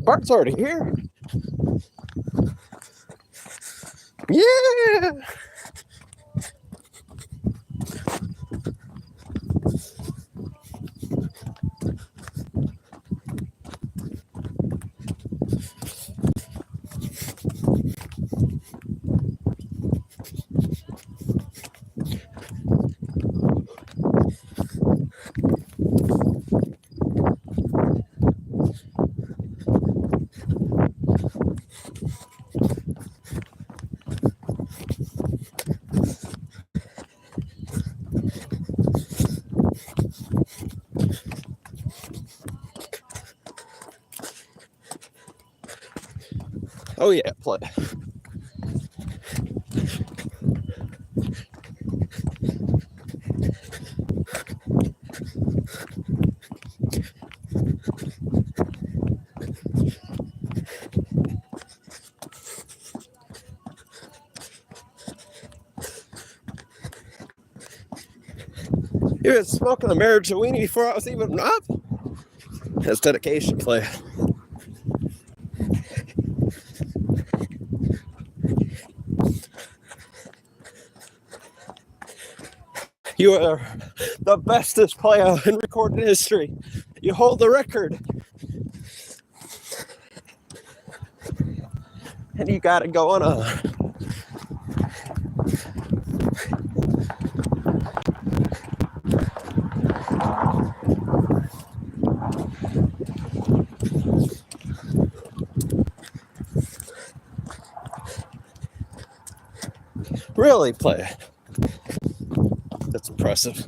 Bart's already here. Yeah. Oh yeah, play. You been smoking a marriage of weenie before I was even up? That's dedication, play. You are the bestest player in recorded history. You hold the record. And you got it going on. Really, play. That's impressive.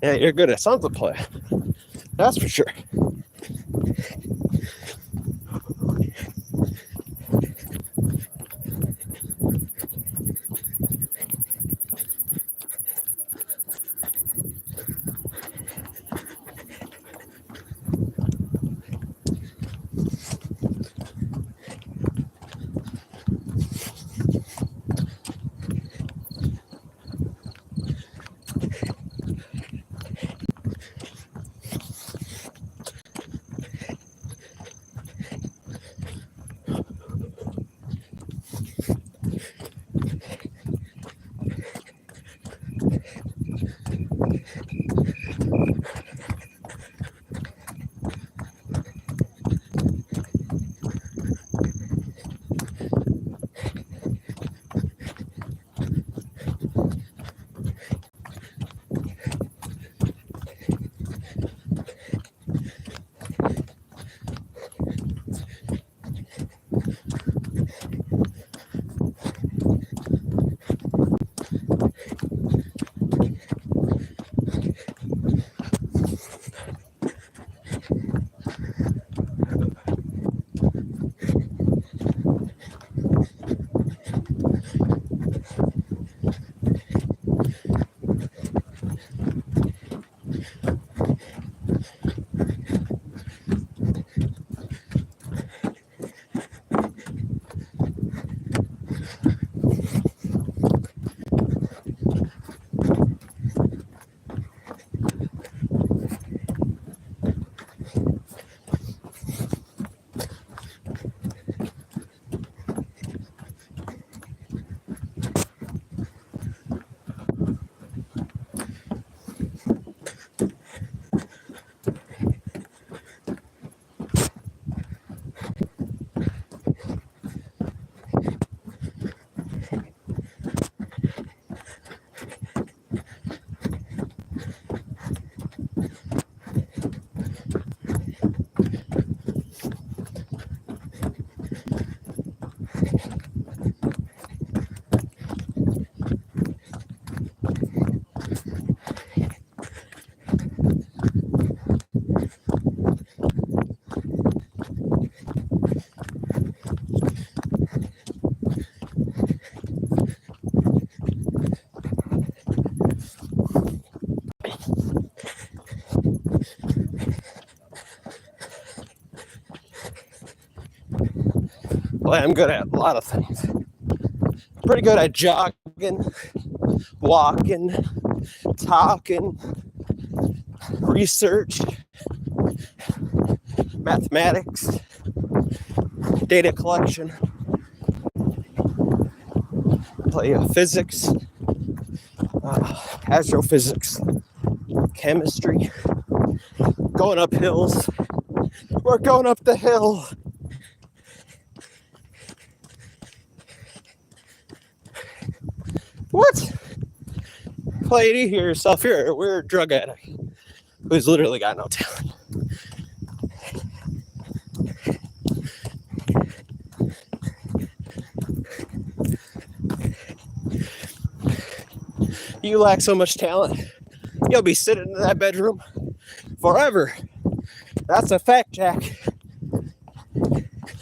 Yeah, you're good at something, play. That's for sure. Well, I'm good at a lot of things. Pretty good at jogging, walking, talking, research, mathematics, data collection, play physics, astrophysics, chemistry, going up hills. We're going up the hill. What? Lady, hear yourself. You're a weird drug addict who's literally got no talent. You lack so much talent, you'll be sitting in that bedroom forever. That's a fact, Jack.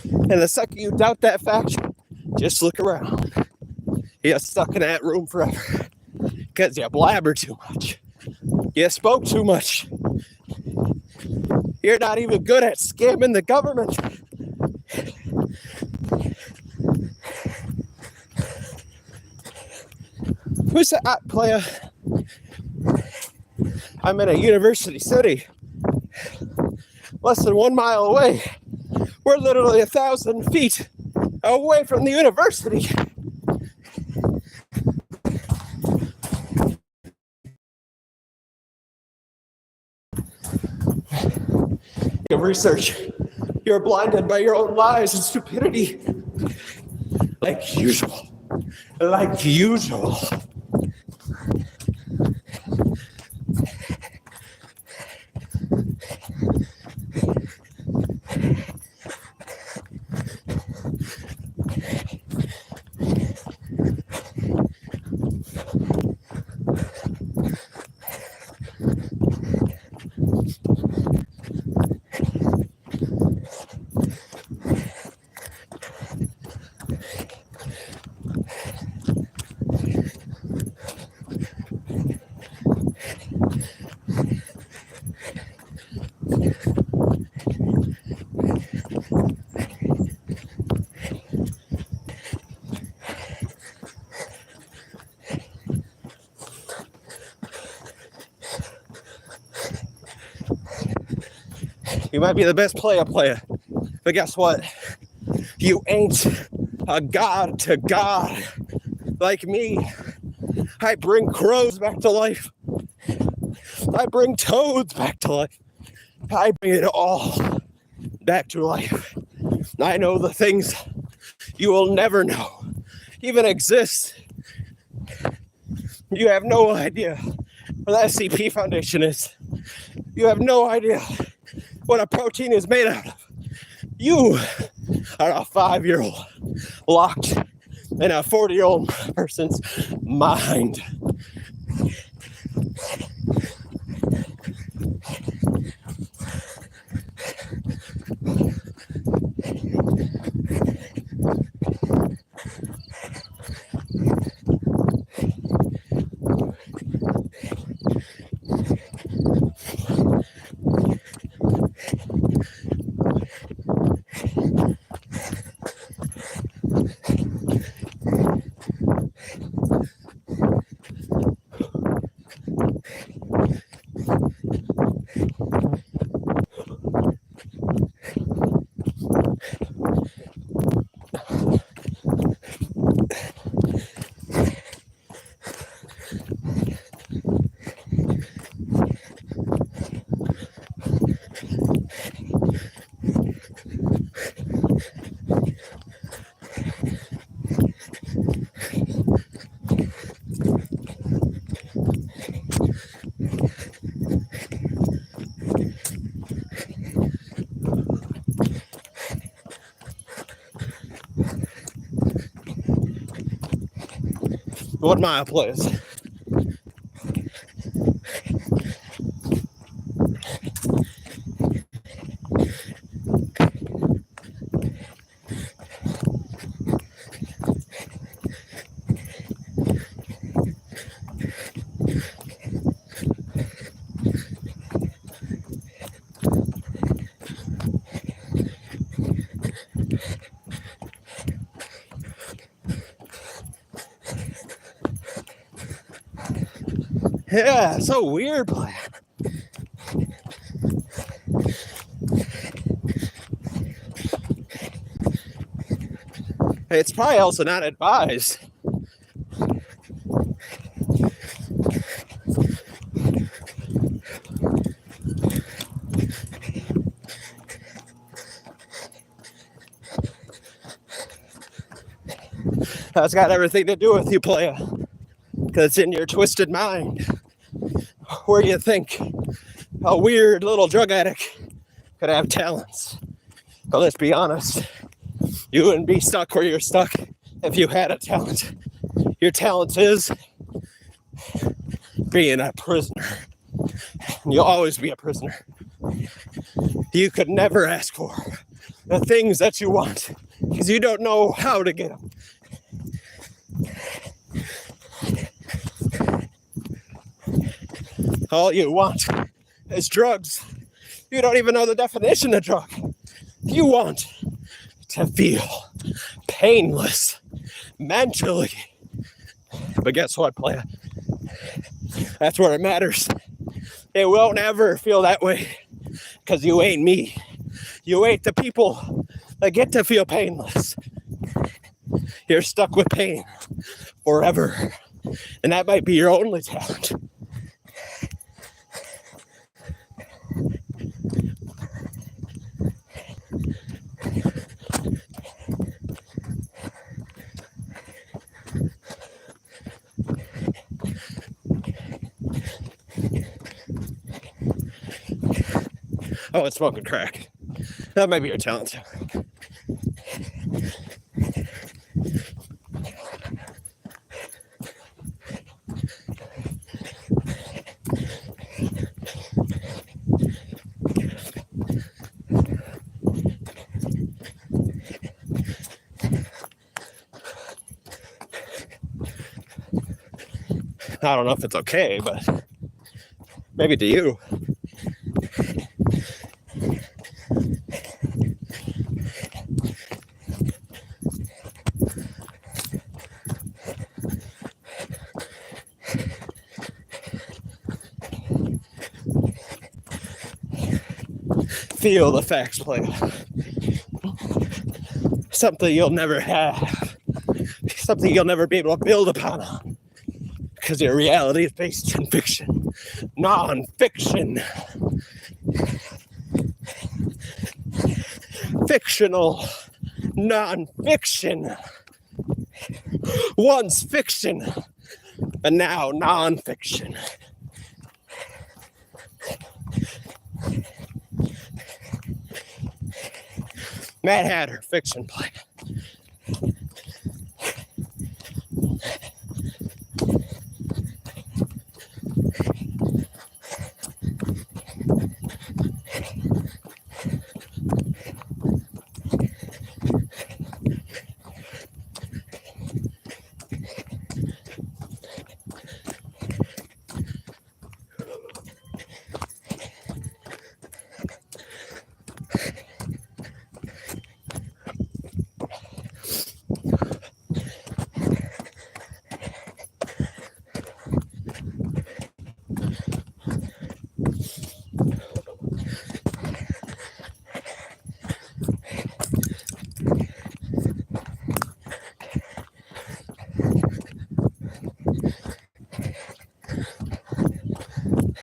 And the second you doubt that fact, just look around. You're stuck in that room forever because you blabbered too much. You spoke too much. You're not even good at scamming the government. Who's that player? I'm in a university city, less than 1 mile away. We're literally 1,000 feet away from the university. Your research, you're blinded by your own lies and stupidity. Like usual. Like usual. You might be the best player, but guess what? You ain't a god to God like me. I bring crows back to life. I bring toads back to life. I bring it all back to life. I know the things you will never know even exist. You have no idea what the SCP Foundation is. You have no idea what a protein is made out of. You are a 5-year-old locked in a 40-year-old person's mind. What mile, please? Yeah, so weird, player. It's probably also not advised. That's got everything to do with you, player. Because it's in your twisted mind where you think a weird little drug addict could have talents. But let's be honest, you wouldn't be stuck where you're stuck if you had a talent. Your talent is being a prisoner. You'll always be a prisoner. You could never ask for the things that you want because you don't know how to get them. All you want is drugs. You don't even know the definition of drug. You want to feel painless mentally. But guess what, player? That's where it matters. It won't ever feel that way because you ain't me. You ain't the people that get to feel painless. You're stuck with pain forever. And that might be your only talent. Oh, it's smoking crack. That might be your talent. I don't know if it's okay, but maybe to you. Feel the facts, player. Something you'll never have. Something you'll never be able to build upon on. Because your reality is based in fiction. Non-fiction. Fictional. Non-fiction. Once fiction. And now non-fiction. Mad Hatter, fiction play.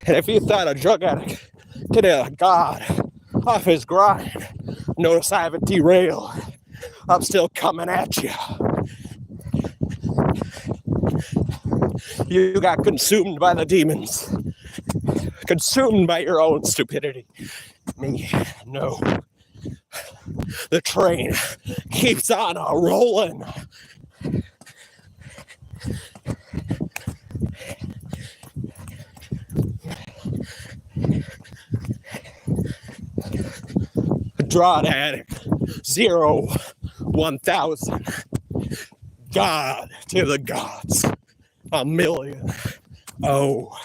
And if you thought a drug addict could get a god off his grind, notice I haven't derailed. I'm still coming at you. You got consumed by the demons. Consumed by your own stupidity. Me, no. The train keeps on rolling. Drug addict 0-1000. God to the gods. A million. Oh.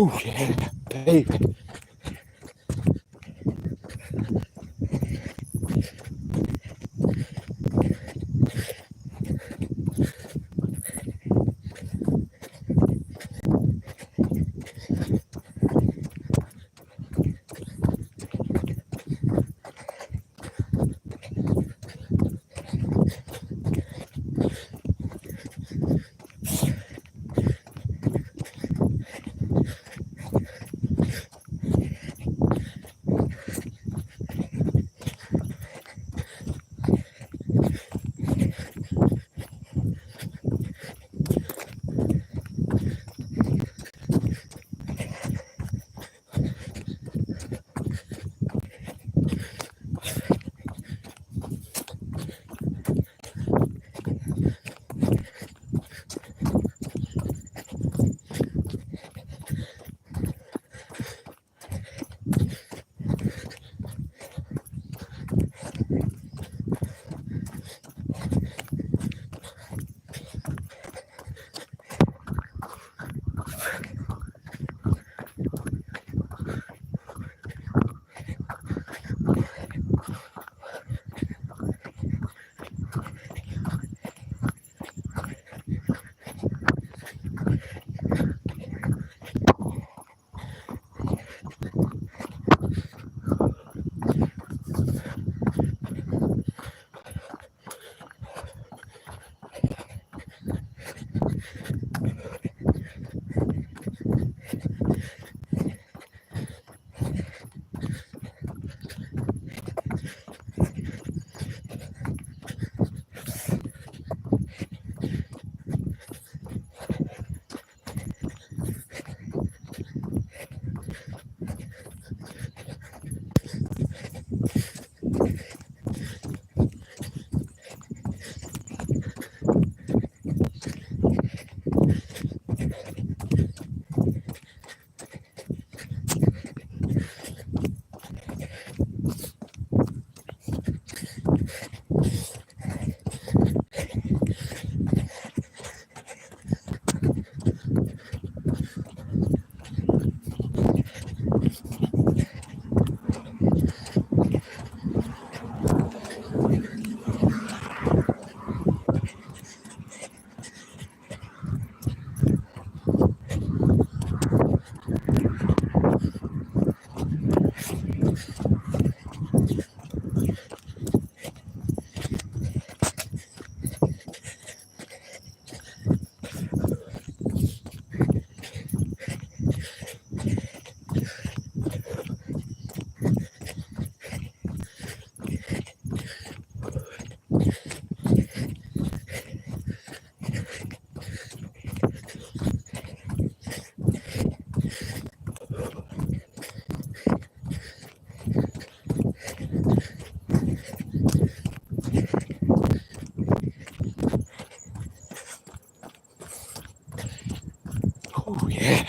Oh yeah, baby. Oh yeah.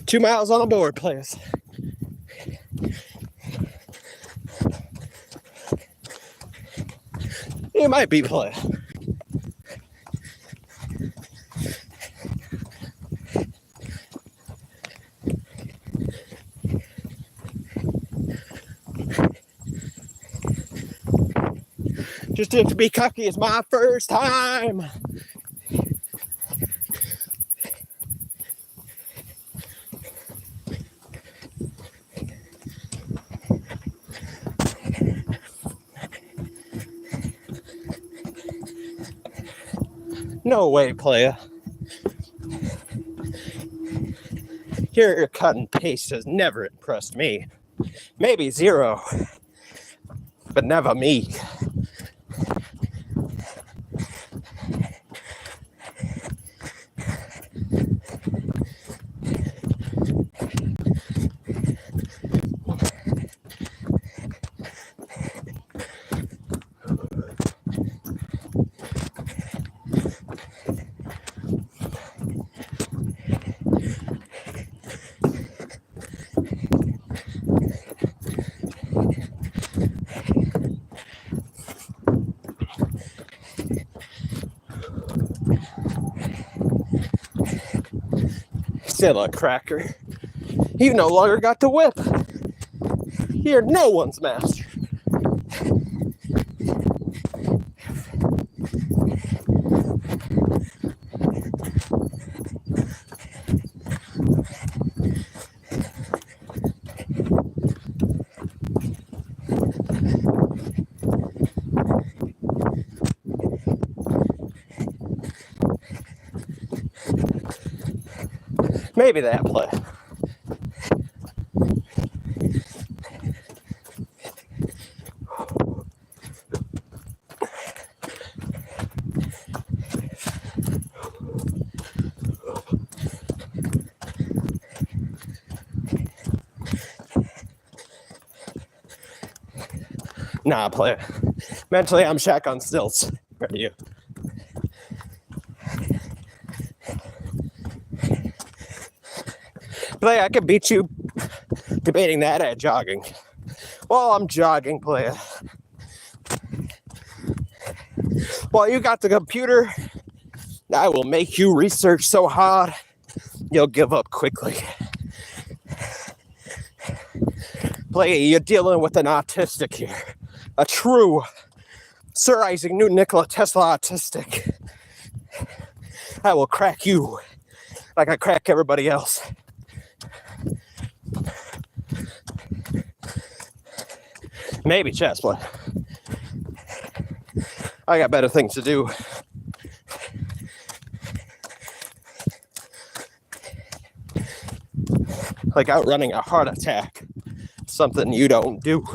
2 miles on the board, players. It might be play. Just to be cocky, it's my first time. No way, player. Your cut and paste has never impressed me. Maybe Zero, but never me. still a cracker. You no longer got the whip. You're no one's master. Maybe that play. Nah, player. Mentally, I'm Shaq on stilts. For you. Player, I could beat you debating that at jogging. Well, I'm jogging, player. Well, you got the computer. I will make you research so hard, you'll give up quickly. Player, you're dealing with an autistic here. A true Sir Isaac Newton Nikola Tesla autistic. I will crack you like I crack everybody else. Maybe chess play. I got better things to do. Like outrunning a heart attack. Something you don't do.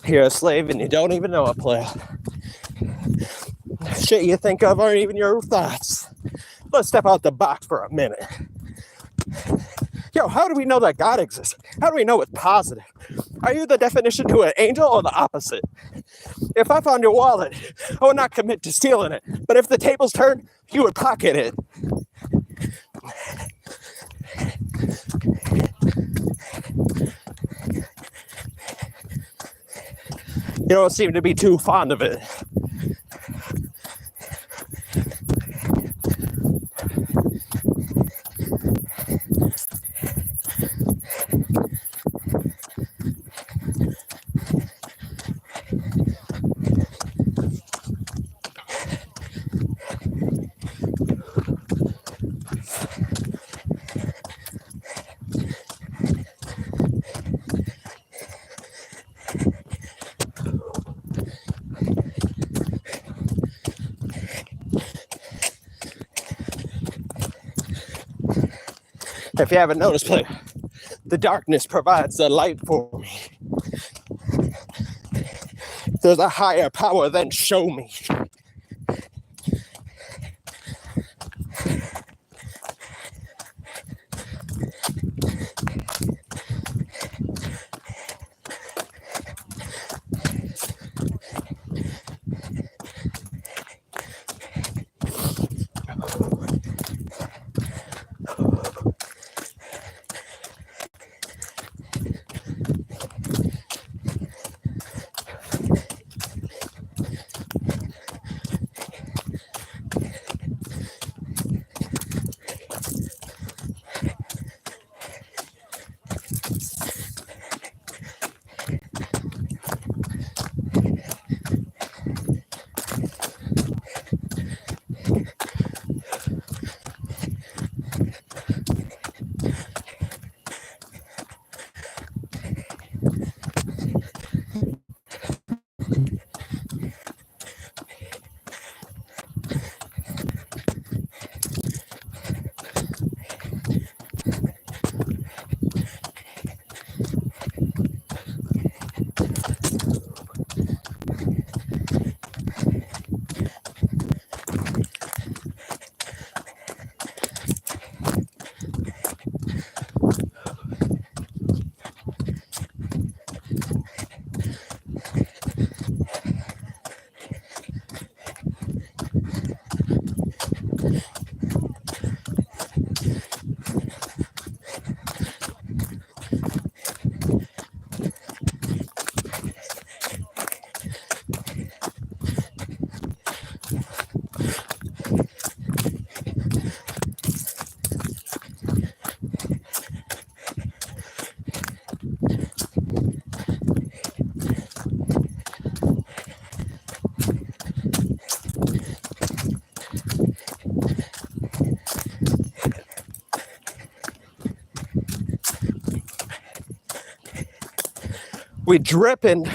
You're a slave and you don't even know it, player. Shit you think of aren't even your thoughts. Let's step out the box for a minute. Yo, how do we know that God exists? How do we know it's positive? Are you the definition to an angel or the opposite? If I found your wallet, I would not commit to stealing it. But if the tables turned, you would pocket it. You don't seem to be too fond of it. If you haven't noticed, player, the darkness provides the light for me. There's a higher power than show me. We dripping.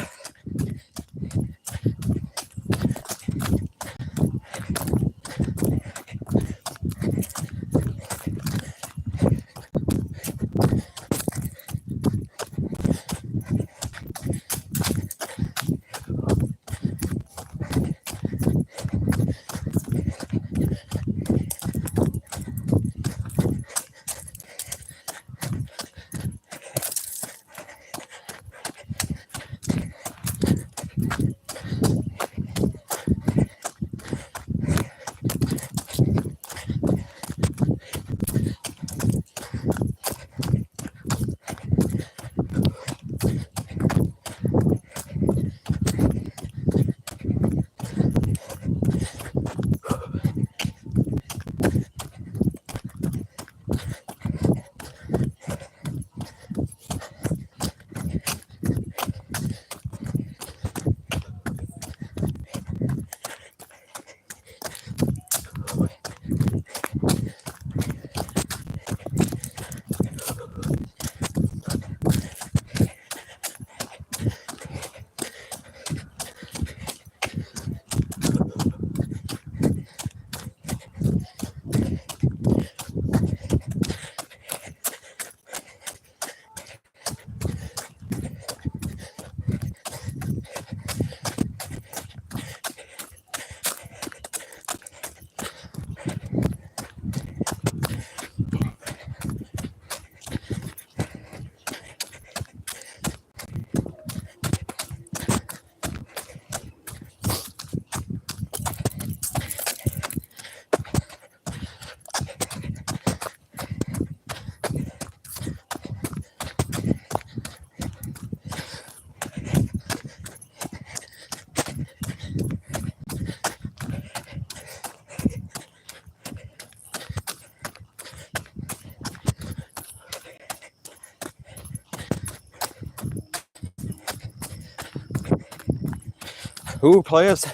Ooh, players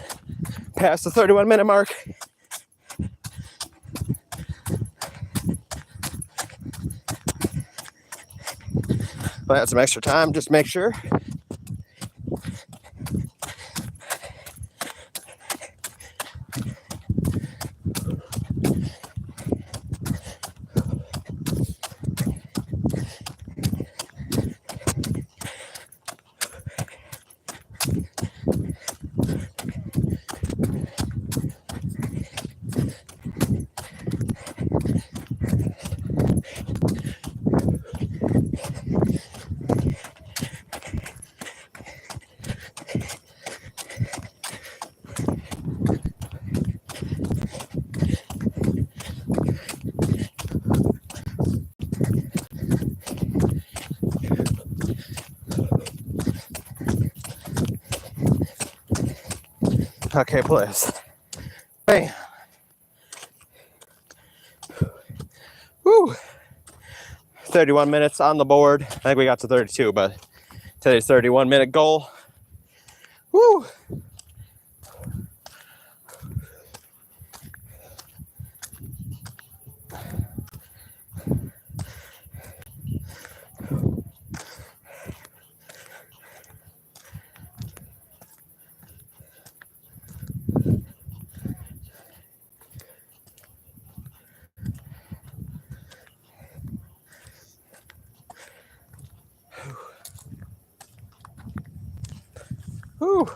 past the 31-minute mark. If I had some extra time, just make sure. Okay, players. Bam. Woo. 31 minutes on the board. I think we got to 32, but today's 31-minute goal. Woo. Woo.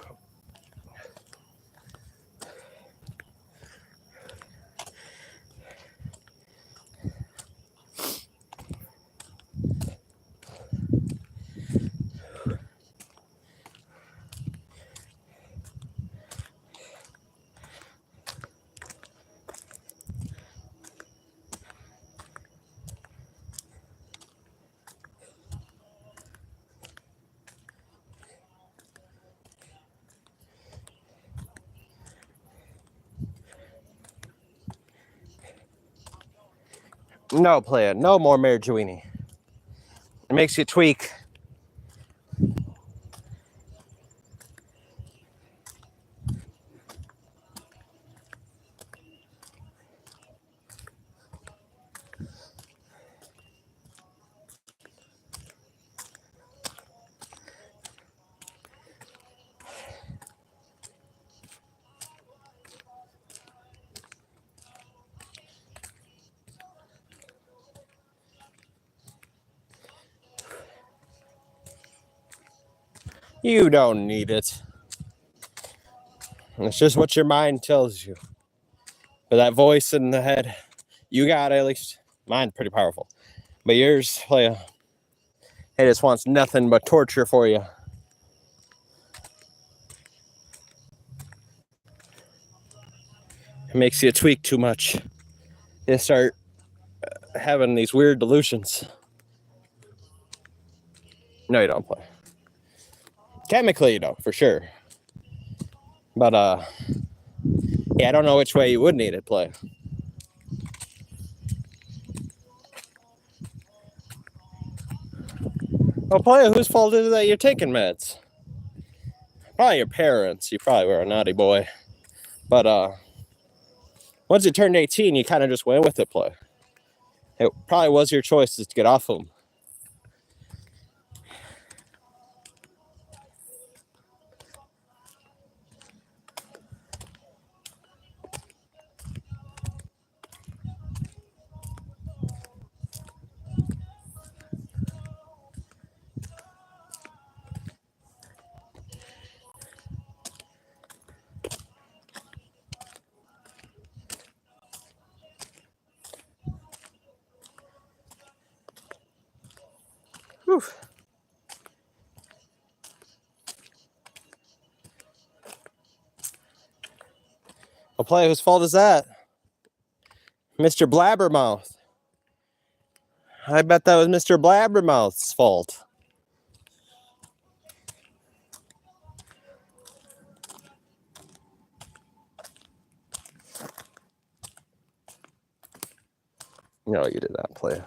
No, player. No more Marijuini. It makes you tweak. You don't need it. It's just what your mind tells you. But that voice in the head, you got it, at least. Mine pretty powerful. But yours, it just wants nothing but torture for you. It makes you tweak too much. You start having these weird delusions. No, you don't play. Chemically, you don't, for sure. But, yeah, I don't know which way you would need it play. Well, play, whose fault is it that you're taking meds? Probably your parents. You probably were a naughty boy. But, once you turned 18, you kind of just went with it, play. It probably was your choice to get off them. Whew. Well, play, whose fault is that? Mr. Blabbermouth. I bet that was Mr. Blabbermouth's fault. No, you did not play.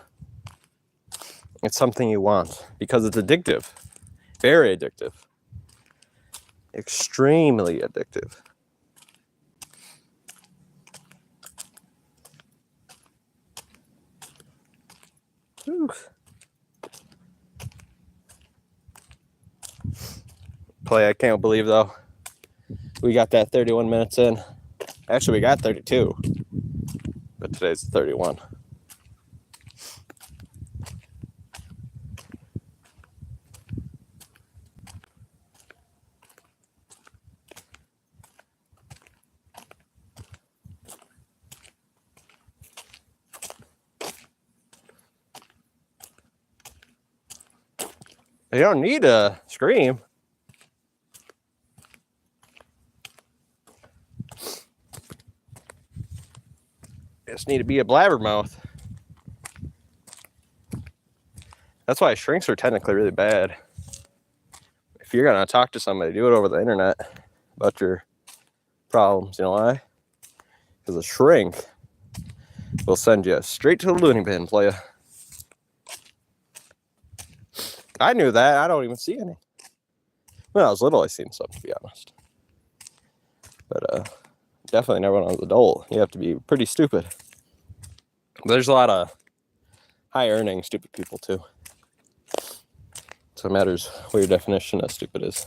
It's something you want because it's addictive. Very addictive. Extremely addictive. Whew. Play, I can't believe though. We got that 31 minutes in. Actually, we got 32. But today's 31. You don't need to scream. You just need to be a blabbermouth. That's why shrinks are technically really bad. If you're going to talk to somebody, do it over the internet about your problems. You know why? Because a shrink will send you straight to the loony bin, playa. I knew that. I don't even see any. When I was little, I seen some, to be honest. But definitely never when I was an adult. You have to be pretty stupid. But there's a lot of high-earning stupid people, too. So it matters what your definition of stupid is.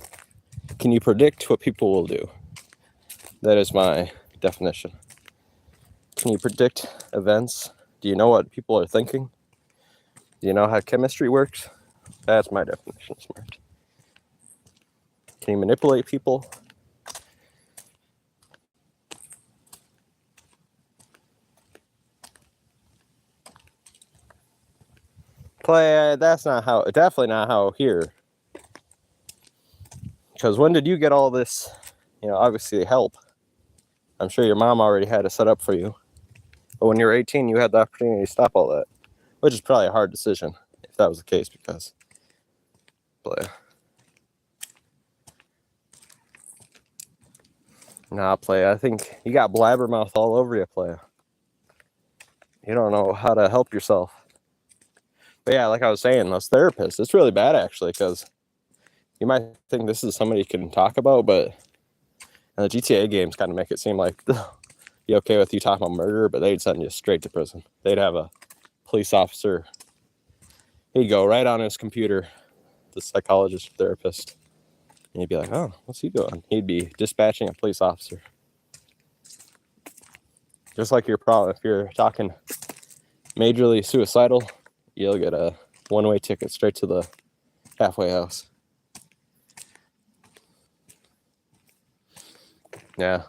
Can you predict what people will do? That is my definition. Can you predict events? Do you know what people are thinking? Do you know how chemistry works? That's my definition of smart. Can you manipulate people? Play, that's not how, definitely not how here. Because when did you get all this, obviously help? I'm sure your mom already had it set up for you. But when you were 18, you had the opportunity to stop all that. Which is probably a hard decision, if that was the case, because... Play. Nah, play. I think you got blabbermouth all over you, play. You don't know how to help yourself. But yeah, like I was saying, those therapists, it's really bad, actually, because you might think this is somebody you can talk about, but the GTA games kind of make it seem like be okay with you talking about murder, but they'd send you straight to prison. They'd have a police officer. He'd go right on his computer, the psychologist, therapist, and he'd be like, oh, what's he doing? He'd be dispatching a police officer. Just like your problem, if you're talking majorly suicidal, you'll get a one-way ticket straight to the halfway house. Yeah.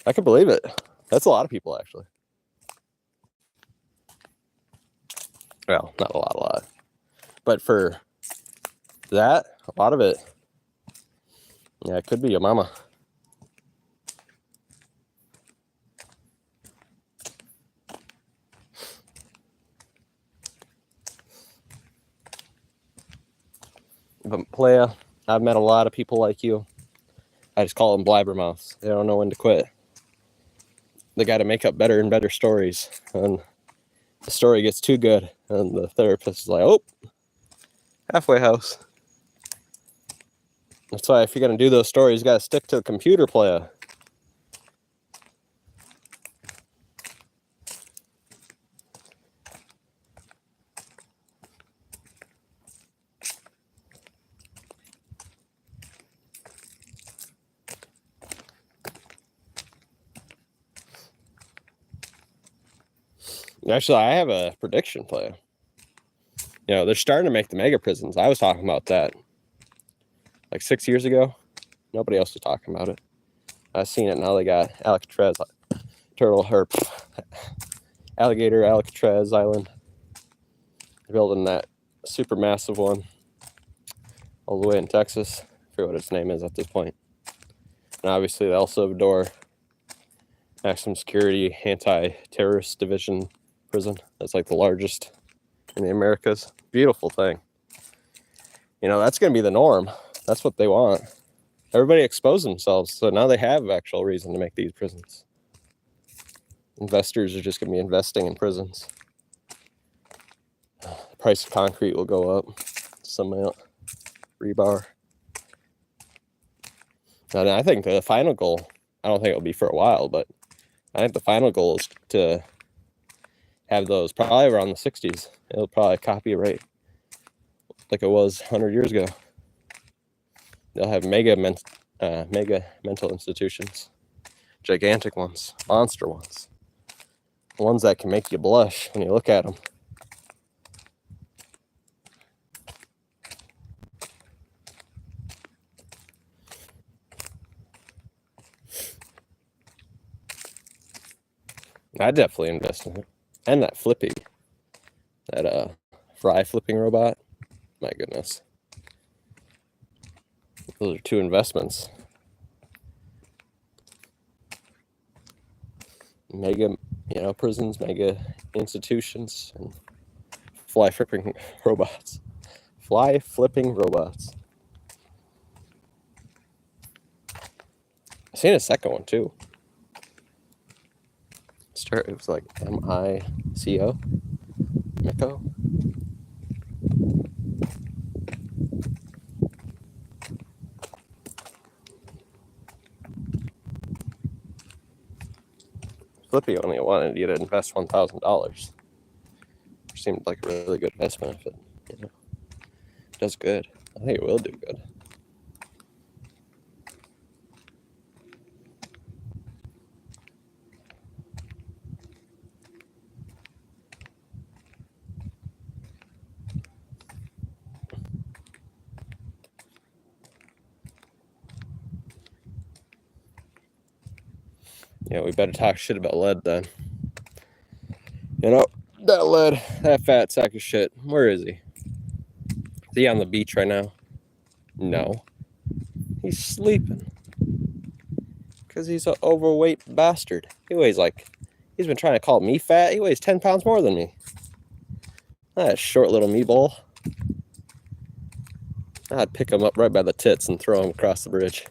I can believe it. That's a lot of people, actually. Well, not a lot. But for that, a lot of it, yeah, it could be your mama. But Playa, I've met a lot of people like you. I just call them blabbermouths. They don't know when to quit. They got to make up better and better stories. And the story gets too good. And the therapist is like, oh, halfway house. That's why if you're going to do those stories, you got to stick to the computer, Playa. Actually, I have a prediction, Playa. You know, they're starting to make the mega prisons. I was talking about that like 6 years ago. Nobody else was talking about it. I've seen it now. They got Alcatraz, alligator Alcatraz Island. They're building that super massive one all the way in Texas. I forget what its name is at this point. And obviously the El Salvador maximum security anti-terrorist division prison. That's like the largest in the Americas. Beautiful thing. You know, that's going to be the norm. That's what they want. Everybody expose themselves, so now they have actual reason to make these prisons. Investors are just going to be investing in prisons. The price of concrete will go up some amount. Rebar. And I think the final goal, I don't think it'll be for a while, but I think the final goal is to have those probably around the 60s. It'll probably copyright like it was 100 years ago. They'll have mega mental institutions, gigantic ones, monster ones, ones that can make you blush when you look at them. I definitely invest in it. And that flippy, that fry flipping robot. My goodness. Those are two investments. Mega, prisons, mega institutions, and fly flipping robots. Fly flipping robots. I've seen a second one too. It was like MICO. Mico. Flippy only wanted you to invest $1,000. Seemed like a really good investment if it, does good. I think it will do good. Yeah, we better talk shit about lead then. That lead, that fat sack of shit, where is he? Is he on the beach right now? No. He's sleeping. Because he's an overweight bastard. He's been trying to call me fat. He weighs 10 pounds more than me. That short little meatball. I'd pick him up right by the tits and throw him across the bridge.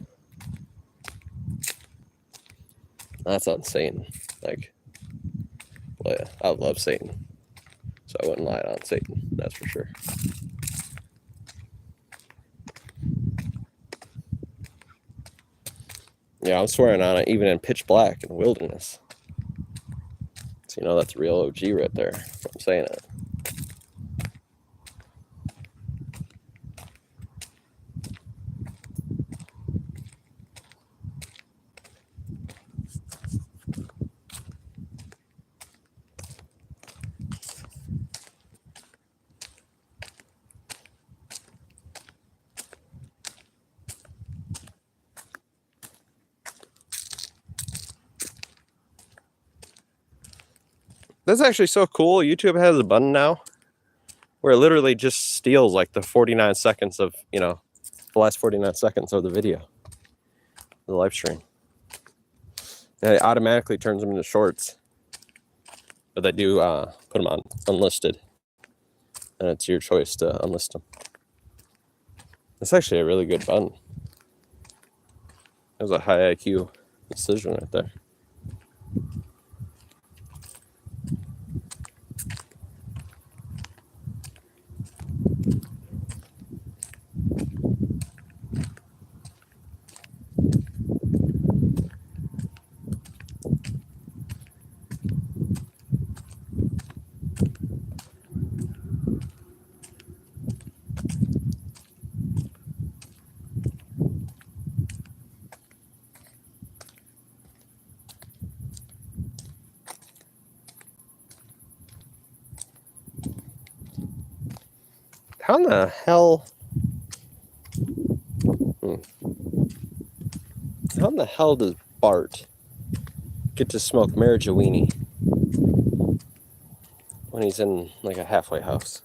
That's on Satan. Well, yeah, I love Satan. So I wouldn't lie on Satan, that's for sure. Yeah, I'm swearing on it, even in pitch black in the wilderness. So that's real OG right there. I'm saying it. That's actually so cool. YouTube has a button now where it literally just steals like the 49 seconds of, the last 49 seconds of the video, the live stream. And it automatically turns them into shorts. But they do put them on unlisted. And it's your choice to unlist them. It's actually a really good button. It was a high IQ decision right there. How in the hell? How in the hell does Bart get to smoke marijuana when he's in like a halfway house?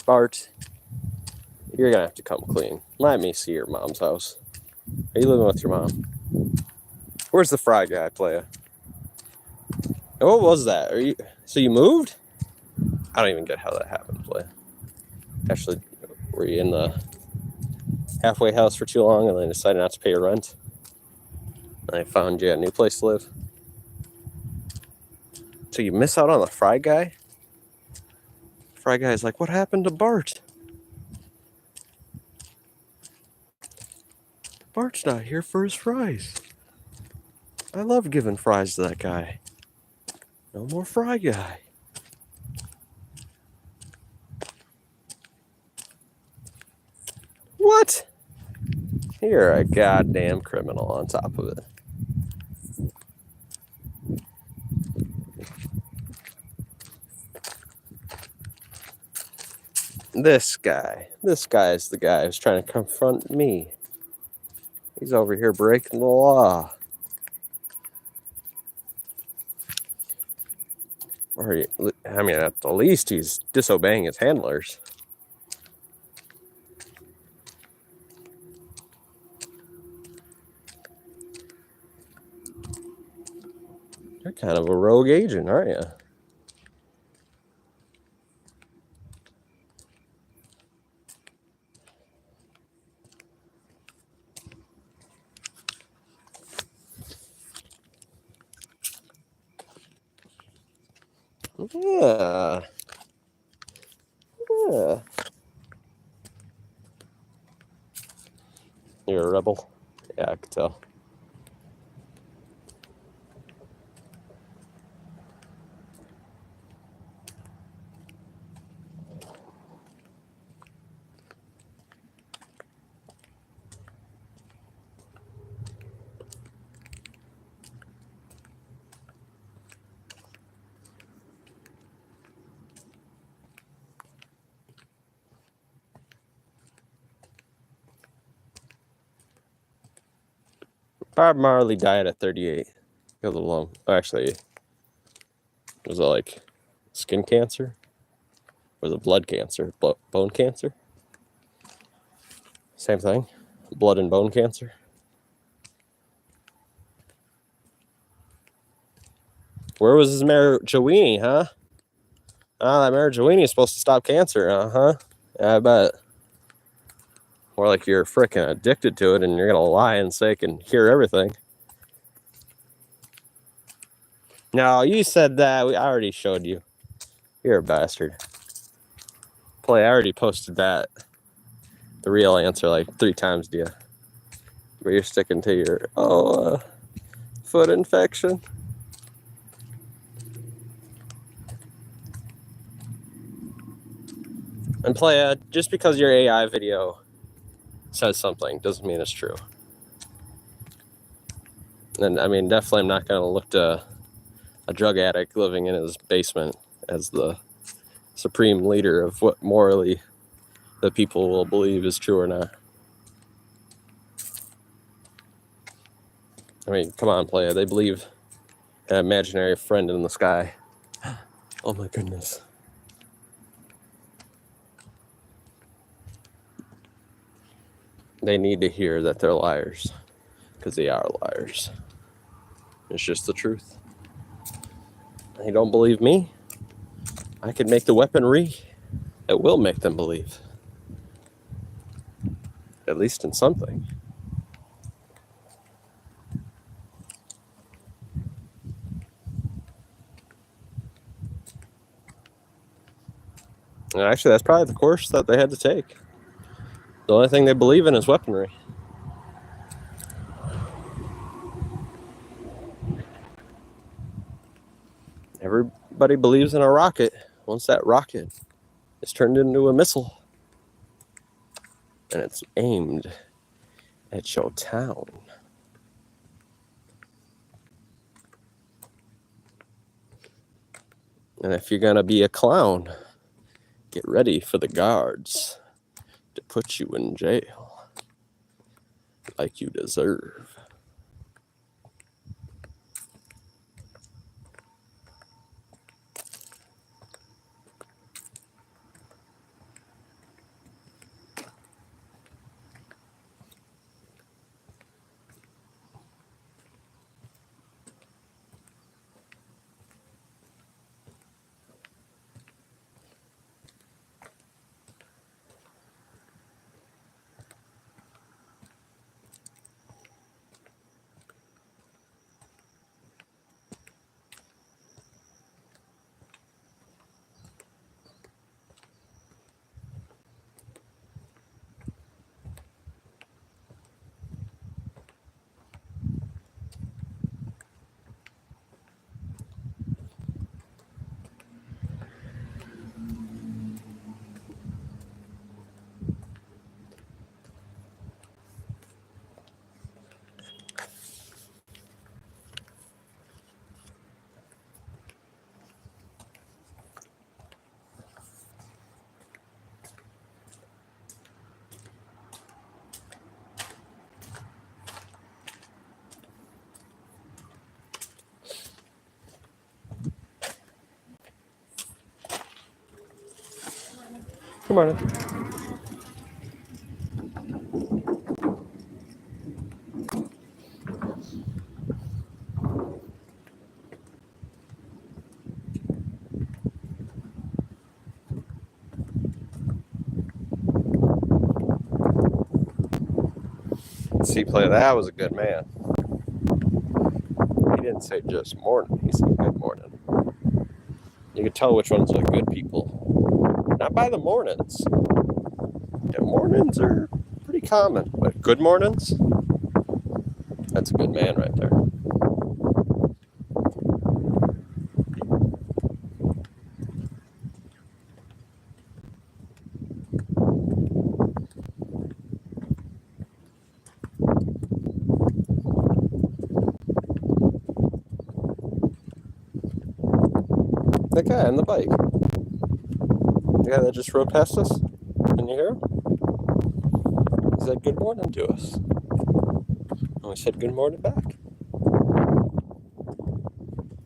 Bart, you're gonna have to come clean. Let me see your mom's house. Are you living with your mom? Where's the fry guy, playa? What was that? So you moved? I don't even get how that happened, playa. Actually, were you in the halfway house for too long and then decided not to pay your rent? And I found you a new place to live. So you miss out on the fry guy? Fry guy's like, what happened to Bart? Bart's not here for his fries. I love giving fries to that guy. No more fry guy. What? You're a goddamn criminal on top of it. This guy is the guy who's trying to confront me. He's over here breaking the law. Or, I mean, at the least, he's disobeying his handlers. You're kind of a rogue agent, aren't you? Yeah. You're a rebel. Yeah, I could tell. Bob Marley died at 38. A little long. Actually, was it like skin cancer? Or was it blood cancer? Bone cancer? Same thing. Blood and bone cancer. Where was his marijuana, huh? That marijuana is supposed to stop cancer, uh-huh. Yeah, I bet. Or like you're freaking addicted to it and you're going to lie and say it can cure everything. No, you said that. I already showed you. You're a bastard. Play, I already posted that. The real answer like 3 times to you. But you're sticking to your, foot infection. And play, just because your AI video says something doesn't mean it's true. And I mean, definitely I'm not going to look to a drug addict living in his basement as the supreme leader of what morally the people will believe is true or not. I mean, come on, playa. They believe an imaginary friend in the sky Oh my goodness. They need to hear that they're liars, because they are liars. It's just the truth. They don't believe me. I can make the weaponry that will make them believe. At least in something. And actually, that's probably the course that they had to take. The only thing they believe in is weaponry. Everybody believes in a rocket. Once that rocket is turned into a missile and it's aimed at your town. And if you're going to be a clown, get ready for the guards to put you in jail like you deserve. Good morning. See, play that was a good man. He didn't say just morning, he said good morning. You could tell which ones are good people. Not by the mornings. Yeah, mornings are pretty common, but good mornings? That's a good man right there. That guy on the bike. The guy that just rode past us. Can you hear him? He said good morning to us. And we said good morning back.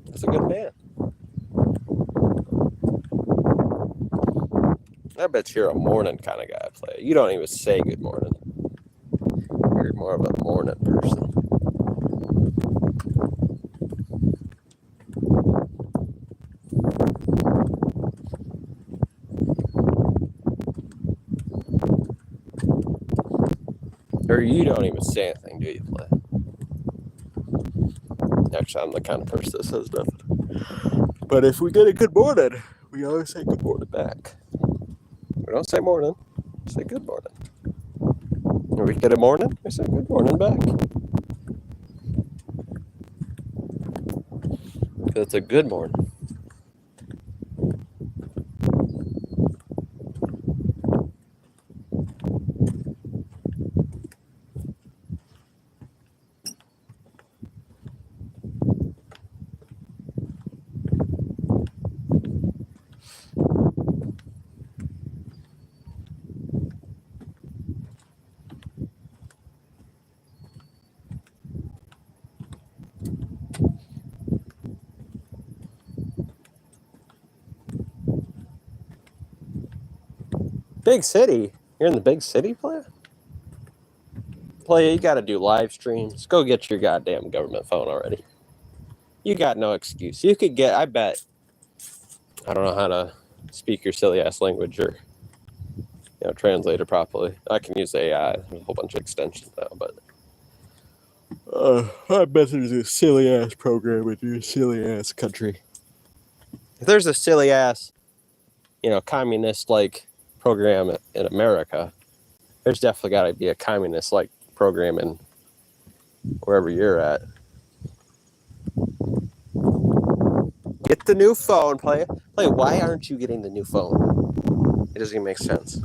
That's a good man. I bet you're a morning kind of guy, player. You don't even say good morning. You're more of a morning person. Or you don't even say anything, do you, play? Actually, I'm the kind of person that says nothing. But if we get a good morning, we always say good morning back. We don't say morning, we say good morning. When we get a morning, we say good morning back. Because it's a good morning. Big city. You're in the big city, Playa? Playa, you got to do live streams. Go get your goddamn government phone already. You got no excuse. You could get, I bet, I don't know how to speak your silly ass language or translate it properly. I can use AI. There's a whole bunch of extensions now, but I bet there's a silly ass program in your silly ass country. If there's a silly ass, communist like program in America, there's definitely got to be a communist like program in wherever you're at. Get the new phone, Play. Why aren't you getting the new phone? It doesn't even make sense.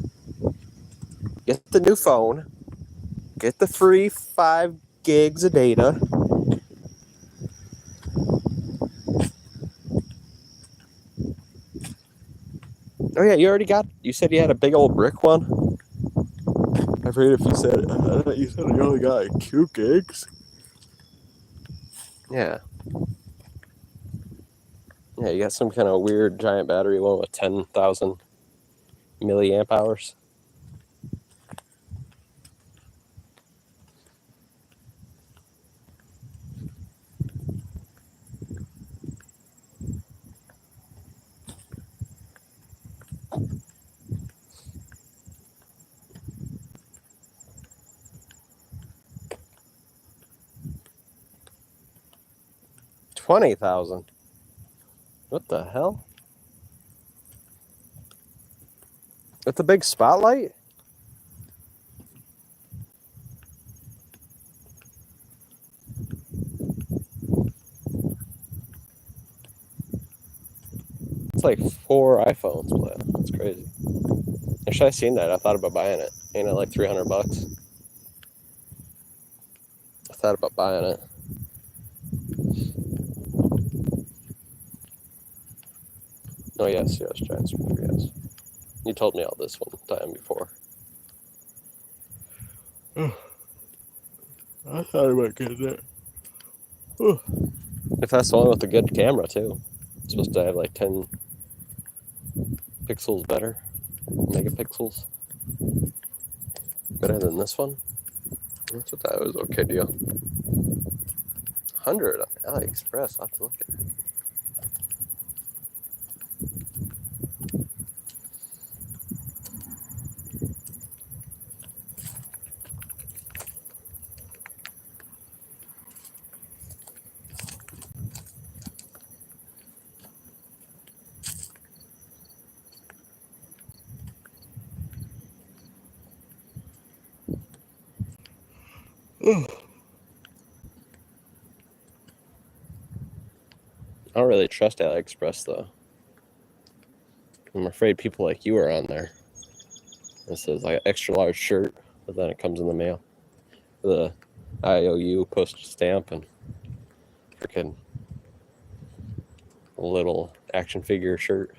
Get the new phone. Get the free 5 gigs of data. Oh yeah, you said you had a big old brick one? I forget if you said it. I thought you said you only got 2 gigs. Yeah. Yeah, you got some kind of weird giant battery one with 10,000 milliamp hours. $20,000. What the hell? With the big spotlight? It's like 4 iPhones. That's crazy. Actually, I seen that. I thought about buying it. Ain't it like $300? I thought about buying it. Oh yes, giant speaker, yes. You told me all this one time before. I thought about getting it. If that's the one with the good camera too. It's supposed to have like 10 pixels better. Megapixels. Better than this one. That's what that was. Okay deal. 100 on AliExpress. I'll have to look at it. I don't really trust AliExpress though. I'm afraid people like you are on there. This is like an extra large shirt, but then it comes in the mail. The IOU postage stamp and freaking little action figure shirt.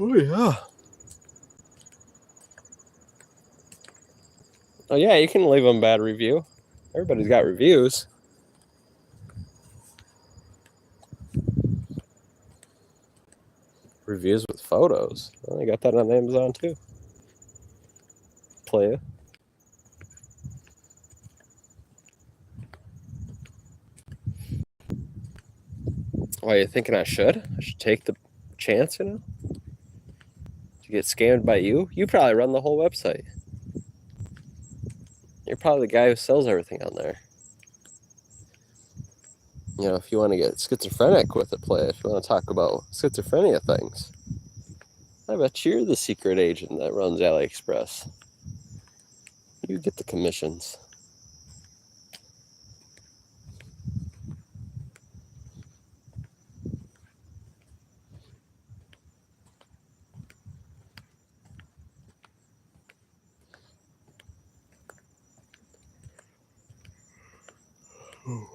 Oh yeah. Oh yeah, you can leave them a bad review. Everybody's got reviews. Reviews with photos. Oh, I got that on Amazon too. Play it. Why are you thinking I should? I should take the chance, To get scammed by you? You probably run the whole website. You're probably the guy who sells everything on there. If you want to get schizophrenic with it, Play it. If you want to talk about schizophrenia things, I bet you're the secret agent that runs AliExpress. You get the commissions. I'm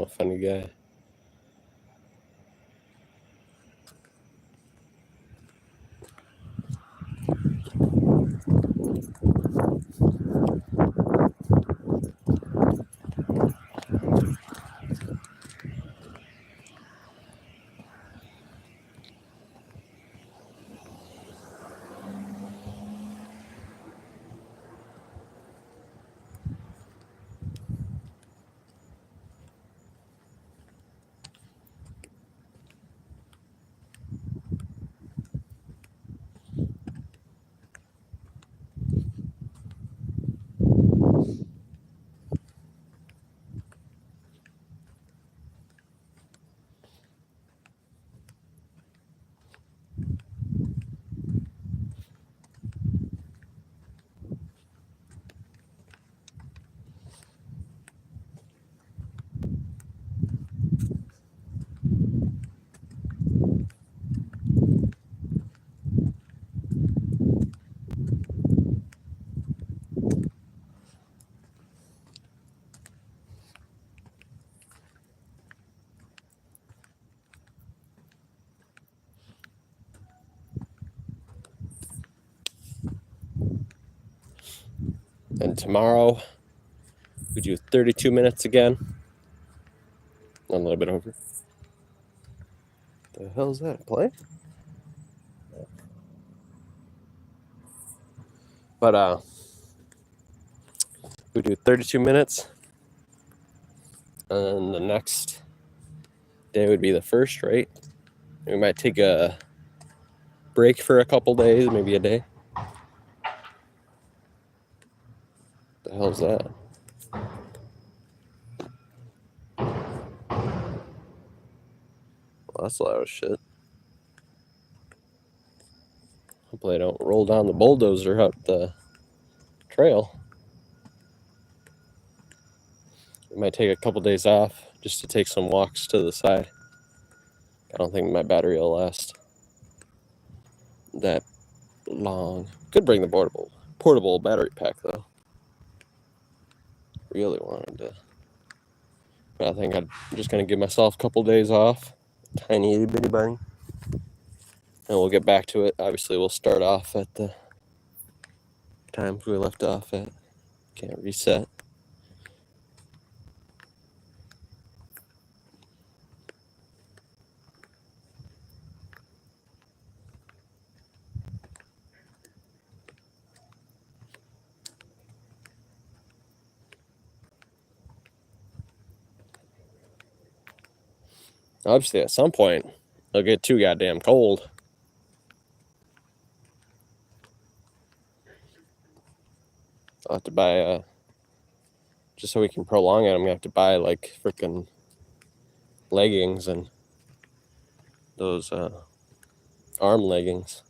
a funny guy. And tomorrow we do 32 minutes again. A little bit over. The hell's that? Play? But we do 32 minutes. And the next day would be the first, right? We might take a break for a couple days, maybe a day. The hell's that? Well, that's loud as shit. Hopefully I don't roll down the bulldozer up the trail. I might take a couple days off just to take some walks to the side. I don't think my battery will last that long. Could bring the portable battery pack though. Really wanted to. But I think I'm just gonna give myself a couple days off. Tiny itty bitty bunny. And we'll get back to it. Obviously we'll start off at the times we left off at. Can't reset. Obviously, at some point, it'll get too goddamn cold. I'll have to buy, just so we can prolong it, I'm going to have to buy, like, freaking leggings and those arm leggings.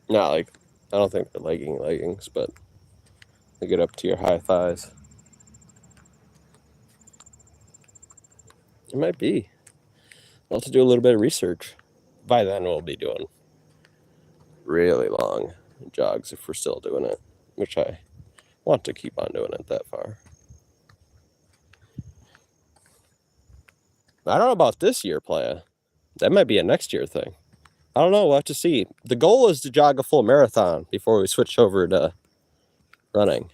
Not like, I don't think they're leggings, but they get up to your high thighs. It might be. I'll have to do a little bit of research. By then, we'll be doing really long jogs if we're still doing it, which I want to keep on doing it that far. I don't know about this year, playa. That might be a next year thing. I don't know. We'll have to see. The goal is to jog a full marathon before we switch over to running.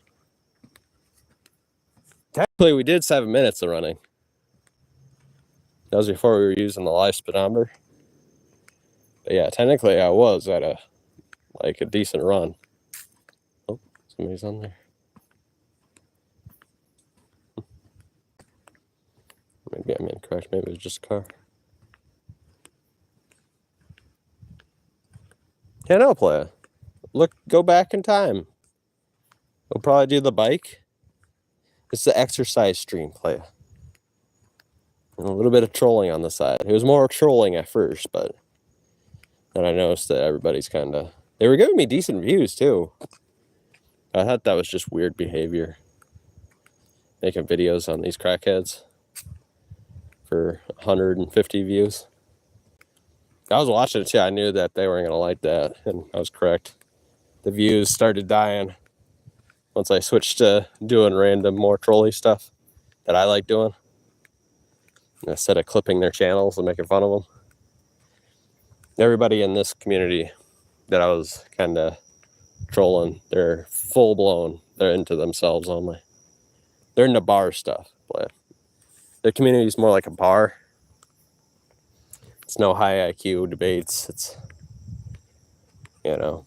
Technically, we did 7 minutes of running. That was before we were using the live speedometer. But yeah, technically I was at a decent run. Oh, somebody's on there. Maybe I'm incorrect. Maybe it was just a car. Can't help playa. Look, go back in time. We'll probably do the bike It's the exercise stream play. And a little bit of trolling on the side. It was more trolling at first, but then I noticed that everybody's kind of... They were giving me decent views, too. I thought that was just weird behavior. Making videos on these crackheads for 150 views. I was watching it, too. I knew that they weren't going to like that, and I was correct. The views started dying once I switched to doing random, more trolly stuff that I like doing, instead of clipping their channels and making fun of them. Everybody in this community that I was kind of trolling, they're full blown. They're into themselves only. They're into bar stuff. But their community is more like a bar. It's no high IQ debates. It's, you know,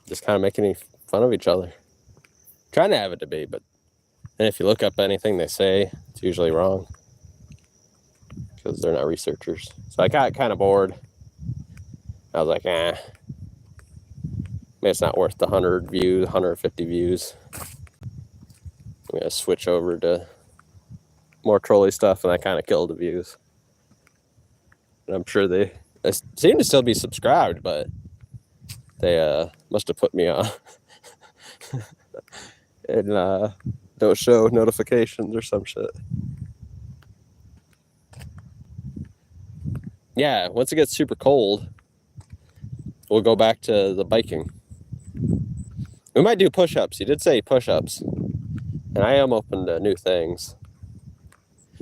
just kind of making fun of each other. Trying to have a debate, but then if you look up anything they say, it's usually wrong. Because they're not researchers. So I got kind of bored. I was like, maybe it's not worth the 100 views, 150 views. I'm going to switch over to more trolly stuff, and I kind of killed the views. And I'm sure they seem to still be subscribed, but they must have put me on and don't show notifications or some shit. Yeah, once it gets super cold, we'll go back to the biking. We might do push-ups. You did say push-ups. And I am open to new things.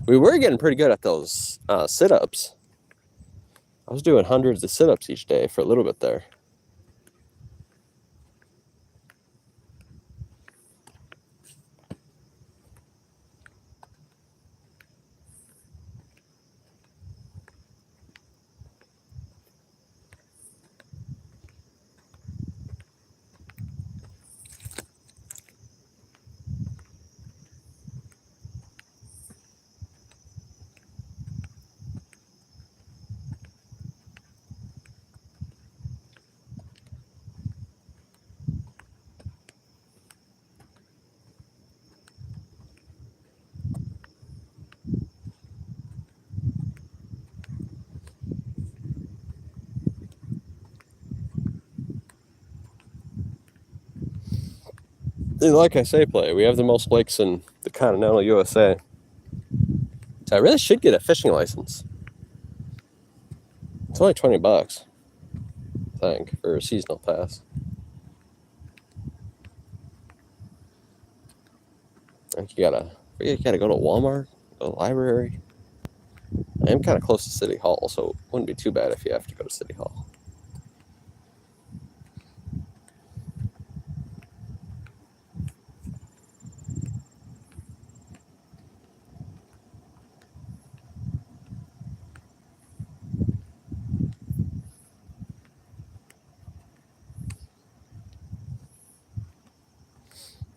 We were getting pretty good at those sit-ups. I was doing hundreds of sit-ups each day for a little bit there. Like I say, Play, we have the most lakes in the continental USA. So I really should get a fishing license. It's only $20, I think, for a seasonal pass. I think you gotta go to Walmart, go to the library. I am kind of close to City Hall, so it wouldn't be too bad if you have to go to City Hall.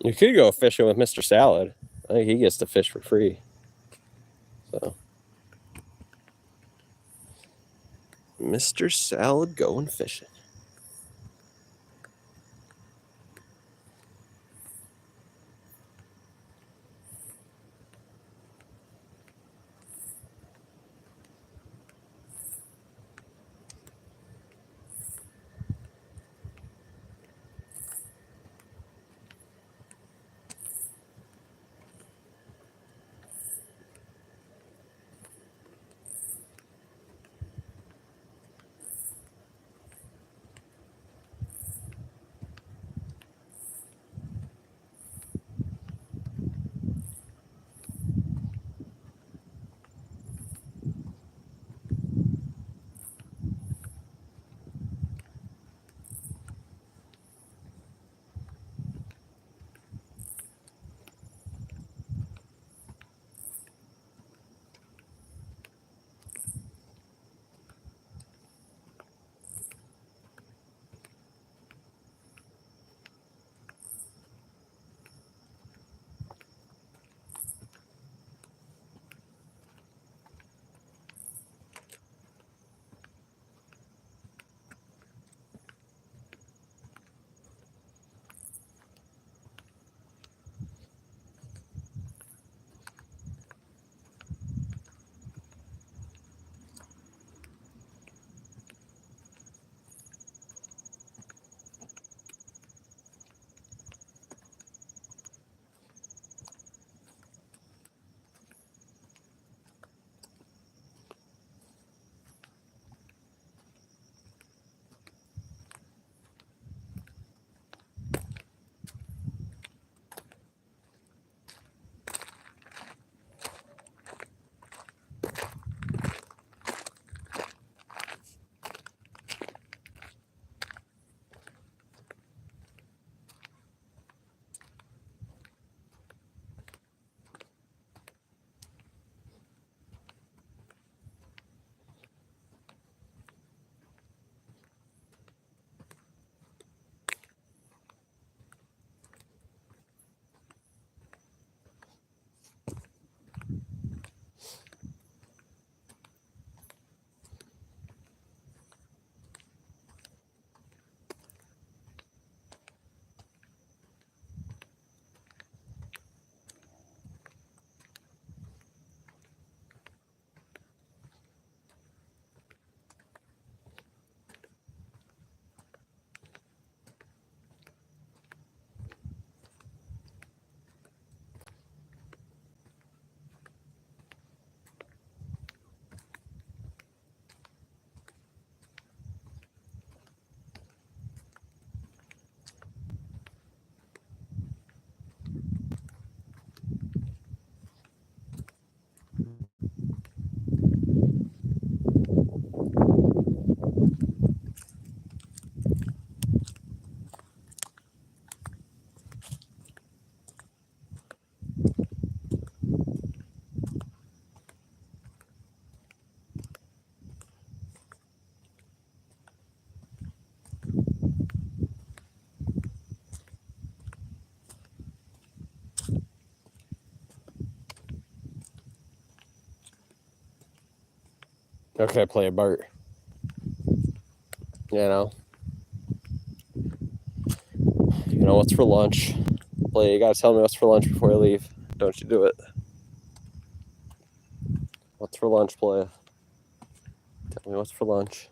You could go fishing with Mr. Salad. I think he gets to fish for free. So, Mr. Salad going fishing. Okay, play a Bart. You know what's for lunch. Play. You gotta tell me what's for lunch before I leave. Don't you do it. What's for lunch, play? Tell me what's for lunch.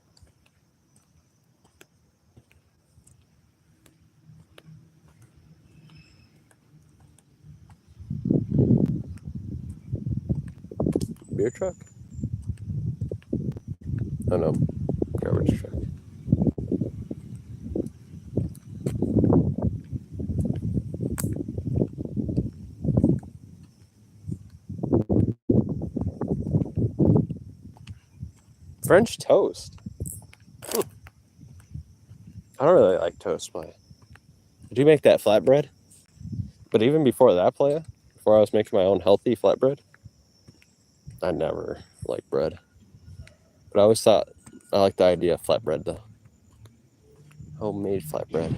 Beer truck? Oh no, garbage truck. French toast. I don't really like toast, play. Did you make that flatbread? But even before that, play, before I was making my own healthy flatbread, I never liked bread. But I always thought I liked the idea of flatbread, though. Homemade flatbread.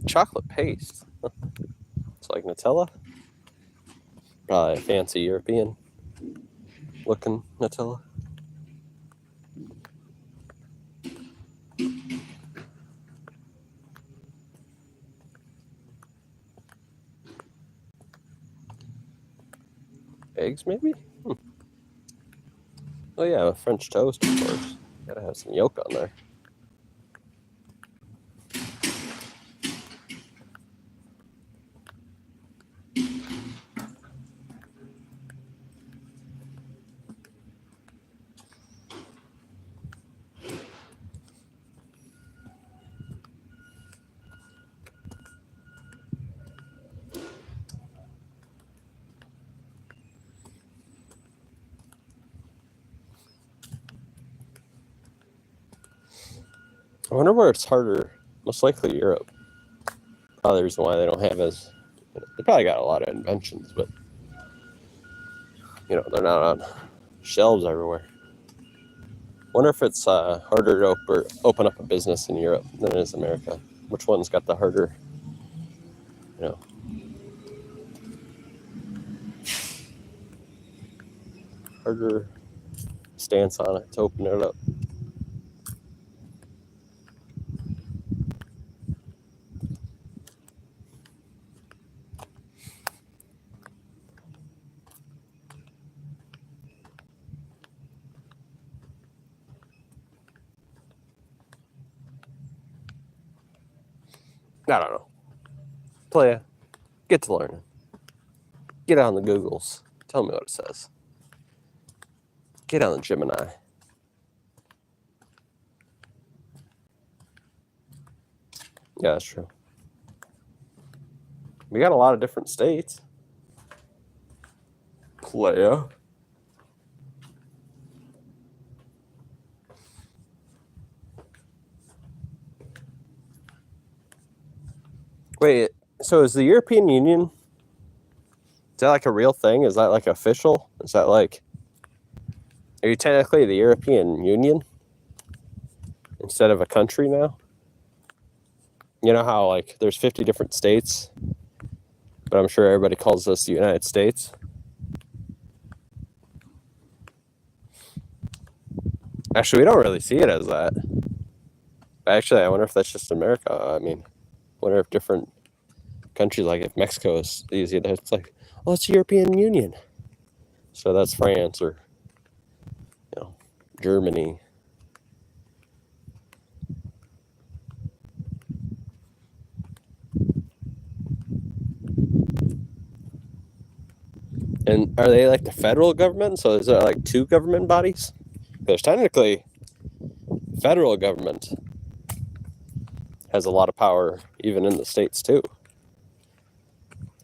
Chocolate paste. It's like Nutella. Probably a fancy European looking Nutella. Eggs, maybe? Oh yeah, French toast, of course. Gotta have some yolk on there. I wonder where it's harder. Most likely Europe. Probably the reason why they don't have as... They probably got a lot of inventions, but... they're not on shelves everywhere. Wonder if it's harder to open up a business in Europe than it is America. Which one's got the harder, harder stance on it to open it up? I don't know. Playa, get to learning. Get on the Googles. Tell me what it says. Get on the Gemini. Yeah, that's true. We got a lot of different states. Playa. Wait, so is the European Union, is that like a real thing? Is that like official? Is that like, are you technically the European Union instead of a country now? You know how like there's 50 different states, but I'm sure everybody calls us the United States. Actually, we don't really see it as that. Actually, I wonder if that's just America. I mean, I wonder if different countries, like if Mexico is easy, it's like, oh, it's the European Union. So that's France or, Germany. And are they like the federal government? So is there like two government bodies? Because technically, federal government has a lot of power, even in the states too.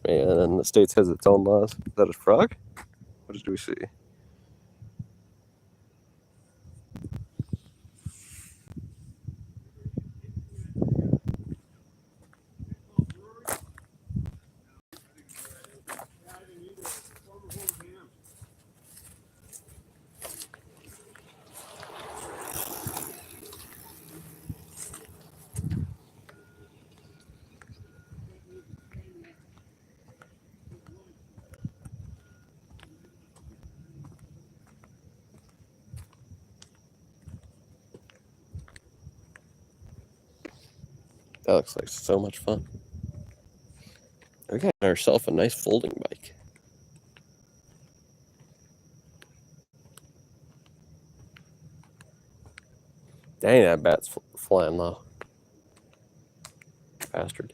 And then the states has its own laws. Is that a frog? What did we see? That looks like so much fun. We got ourselves a nice folding bike. Dang, that bat's flying low. Bastard.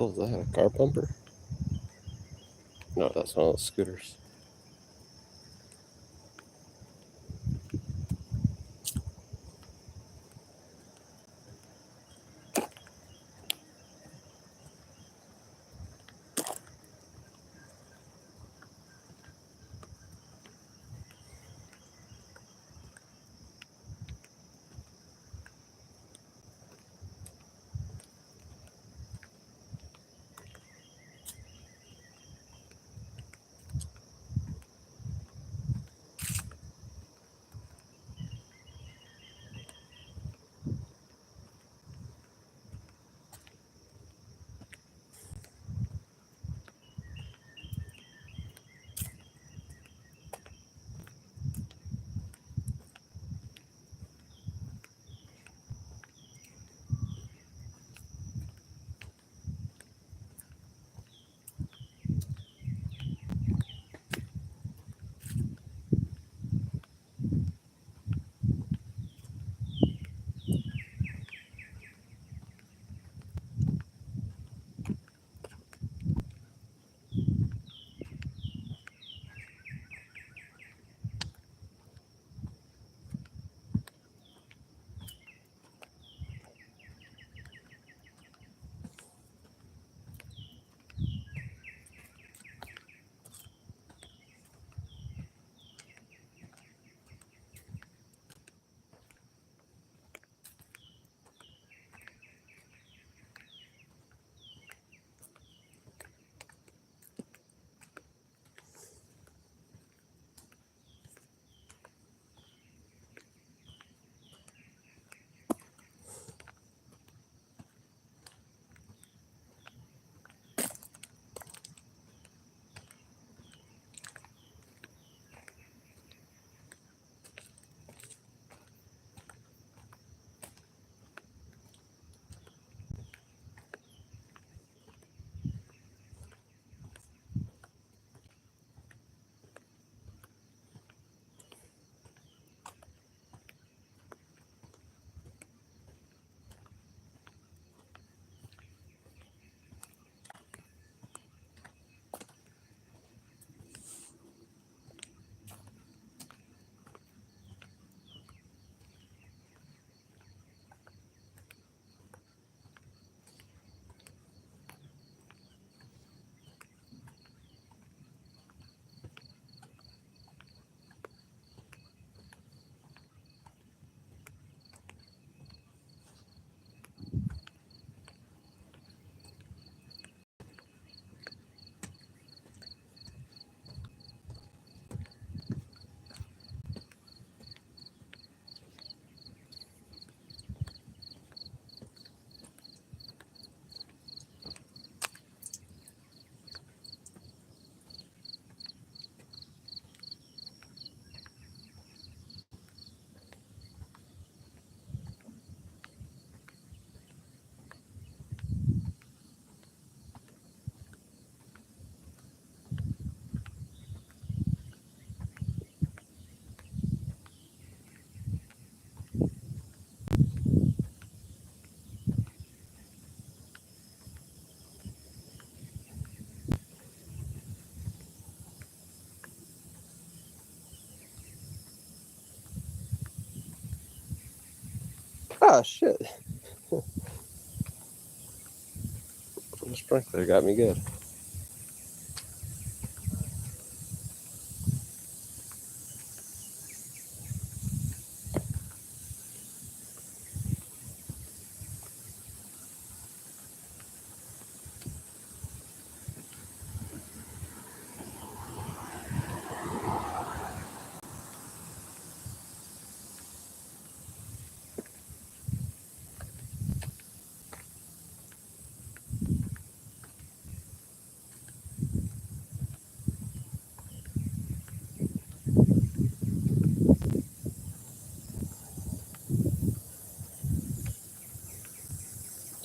hell is that? A car bumper? No, that's one of those scooters. Ah, shit. The sprinkler got me good.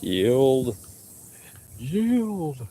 Yield. Yield.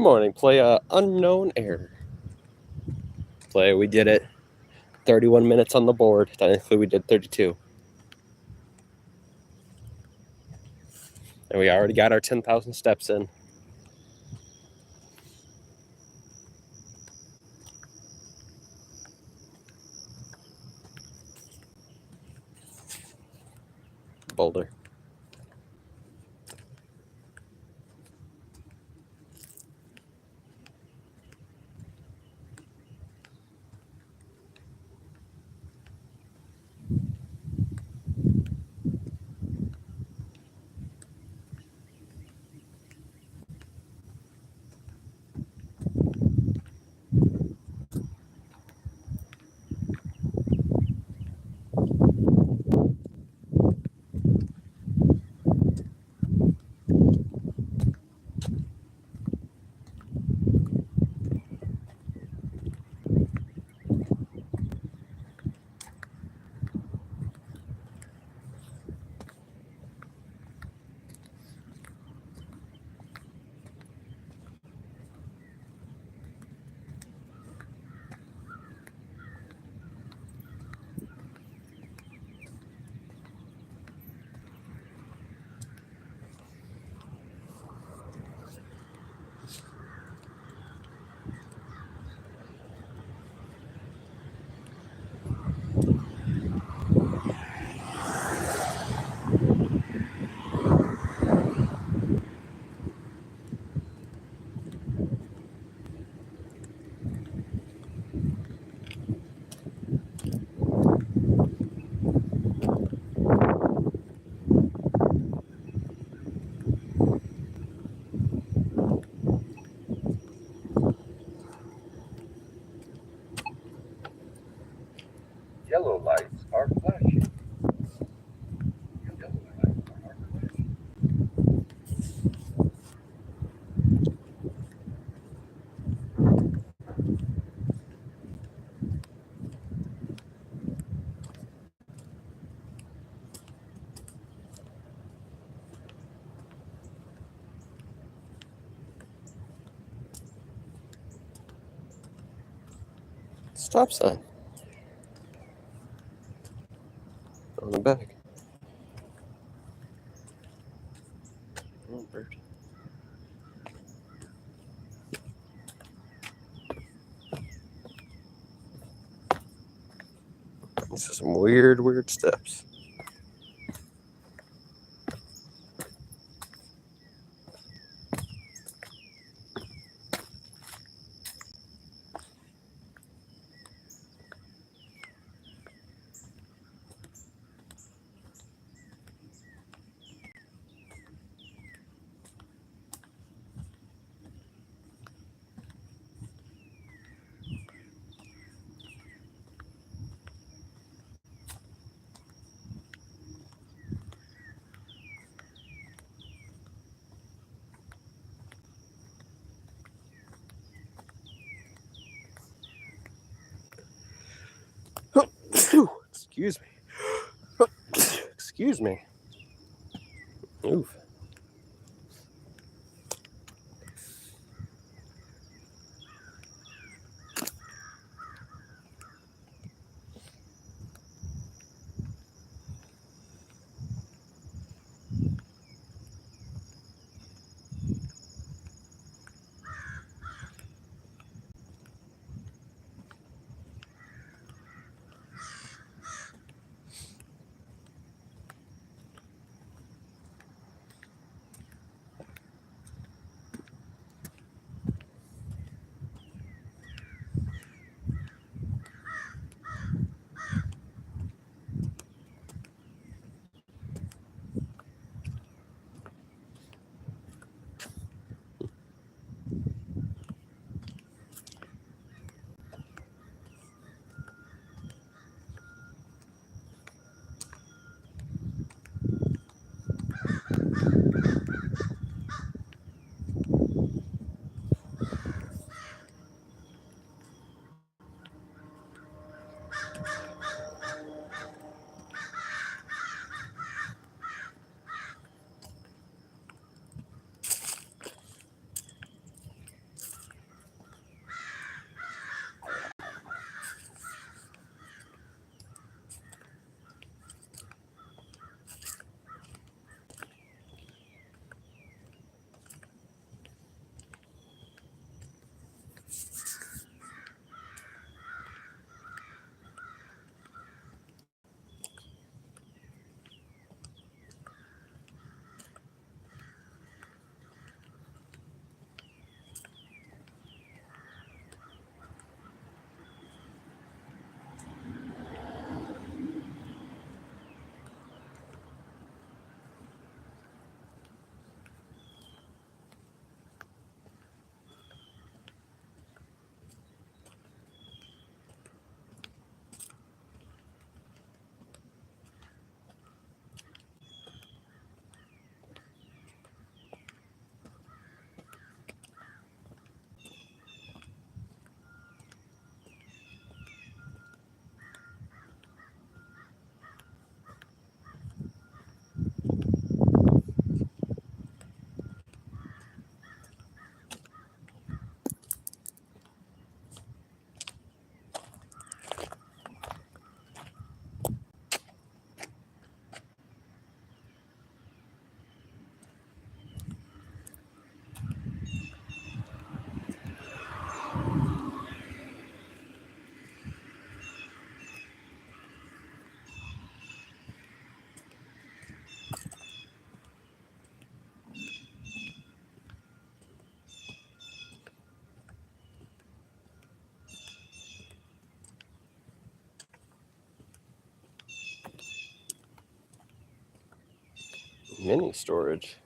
Good morning. Play Unknown Error. Play. We did it. 31 minutes on the board. Technically, we did 32. And we already got our 10,000 steps in. Boulder. Yellow lights are flashing. Yellow lights are flashing. Stop sign. On the back. Oh, bird. These are some weird steps. Excuse me. Excuse me. Oof. Mini storage.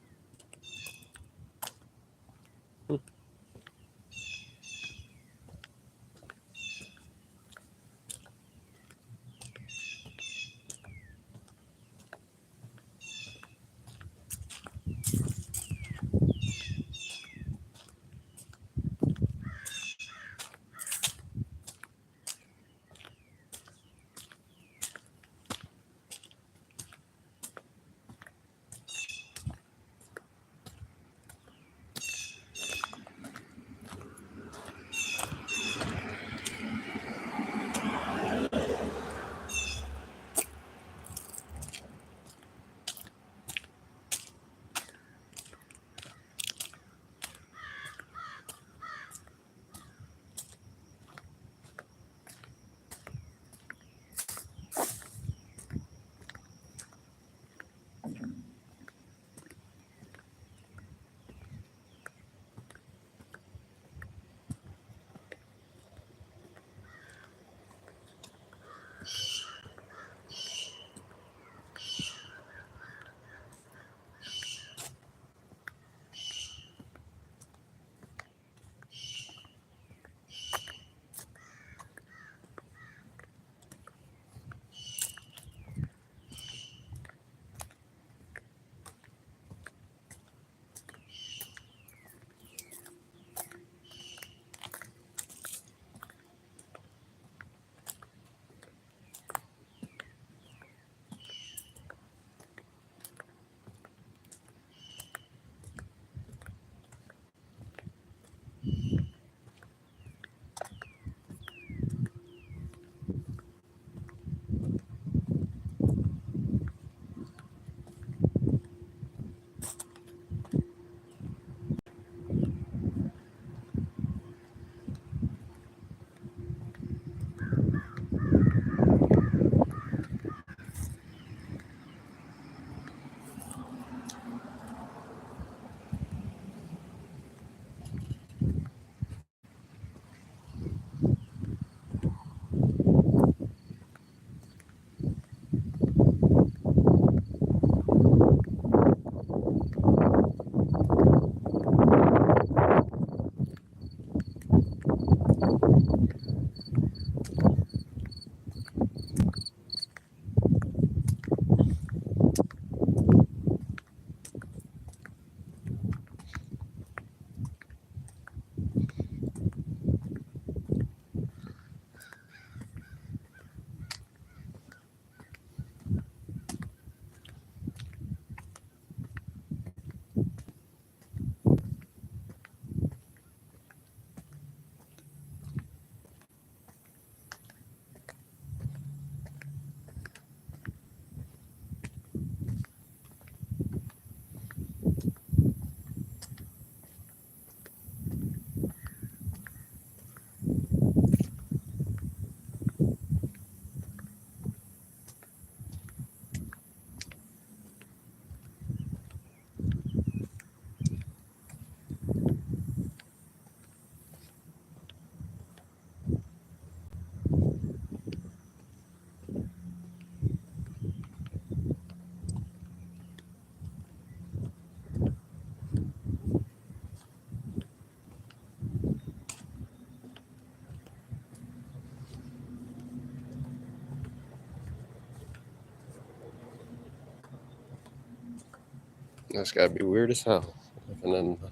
That's gotta be weird as hell. Living in the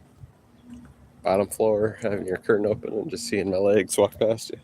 bottom floor, having your curtain open, and just seeing my legs walk past you.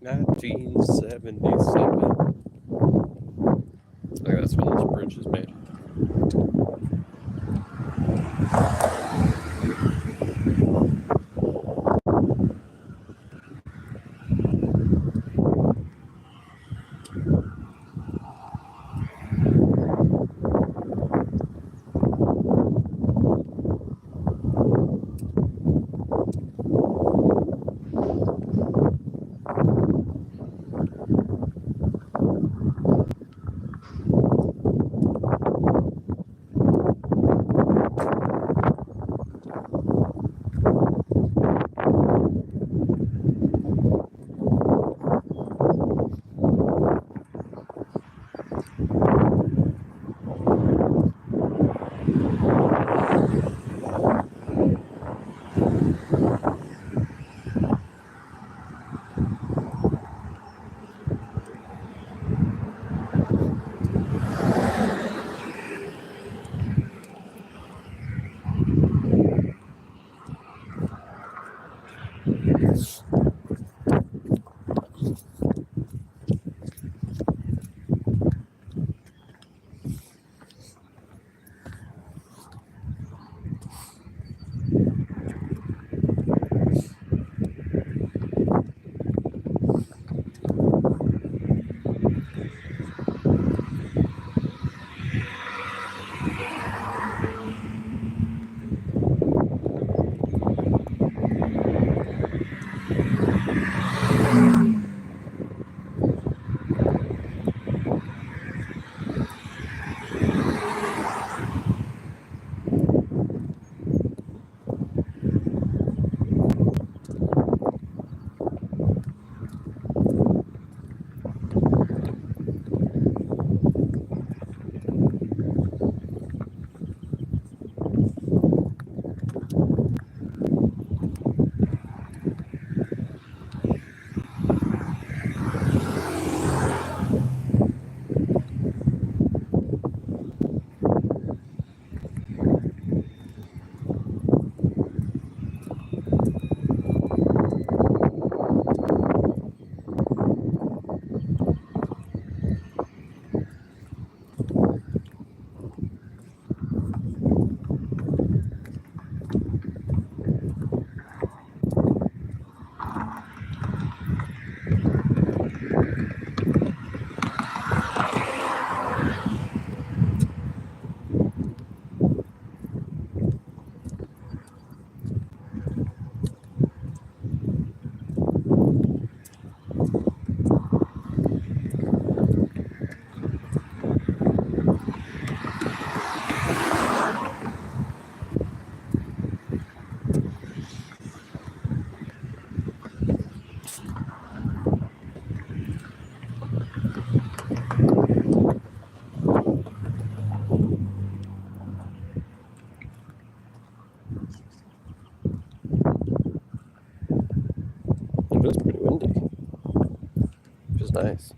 1977. I think that's when this bridge is made. It was pretty windy, which is nice.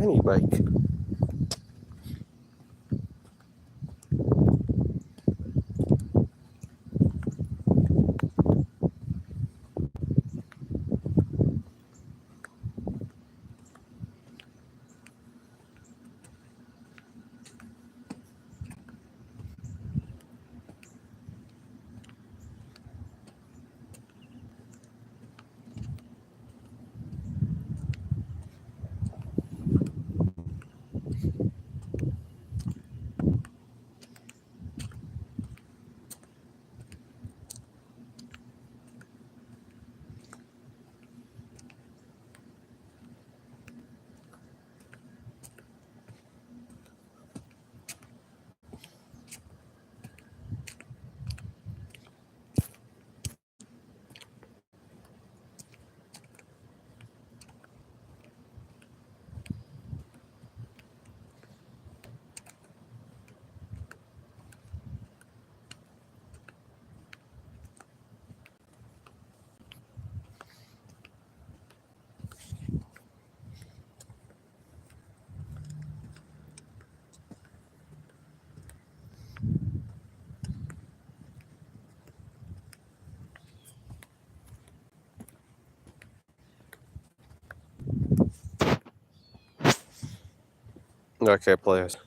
tiny bike. Okay, players.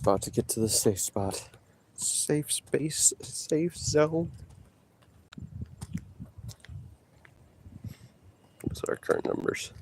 About to get to the safe spot. Safe space, safe zone. Those are our current numbers.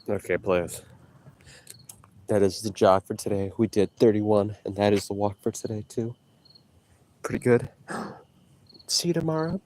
Okay, players. That is the jog for today. We did 31, and that is the walk for today, too. Pretty good. See you tomorrow.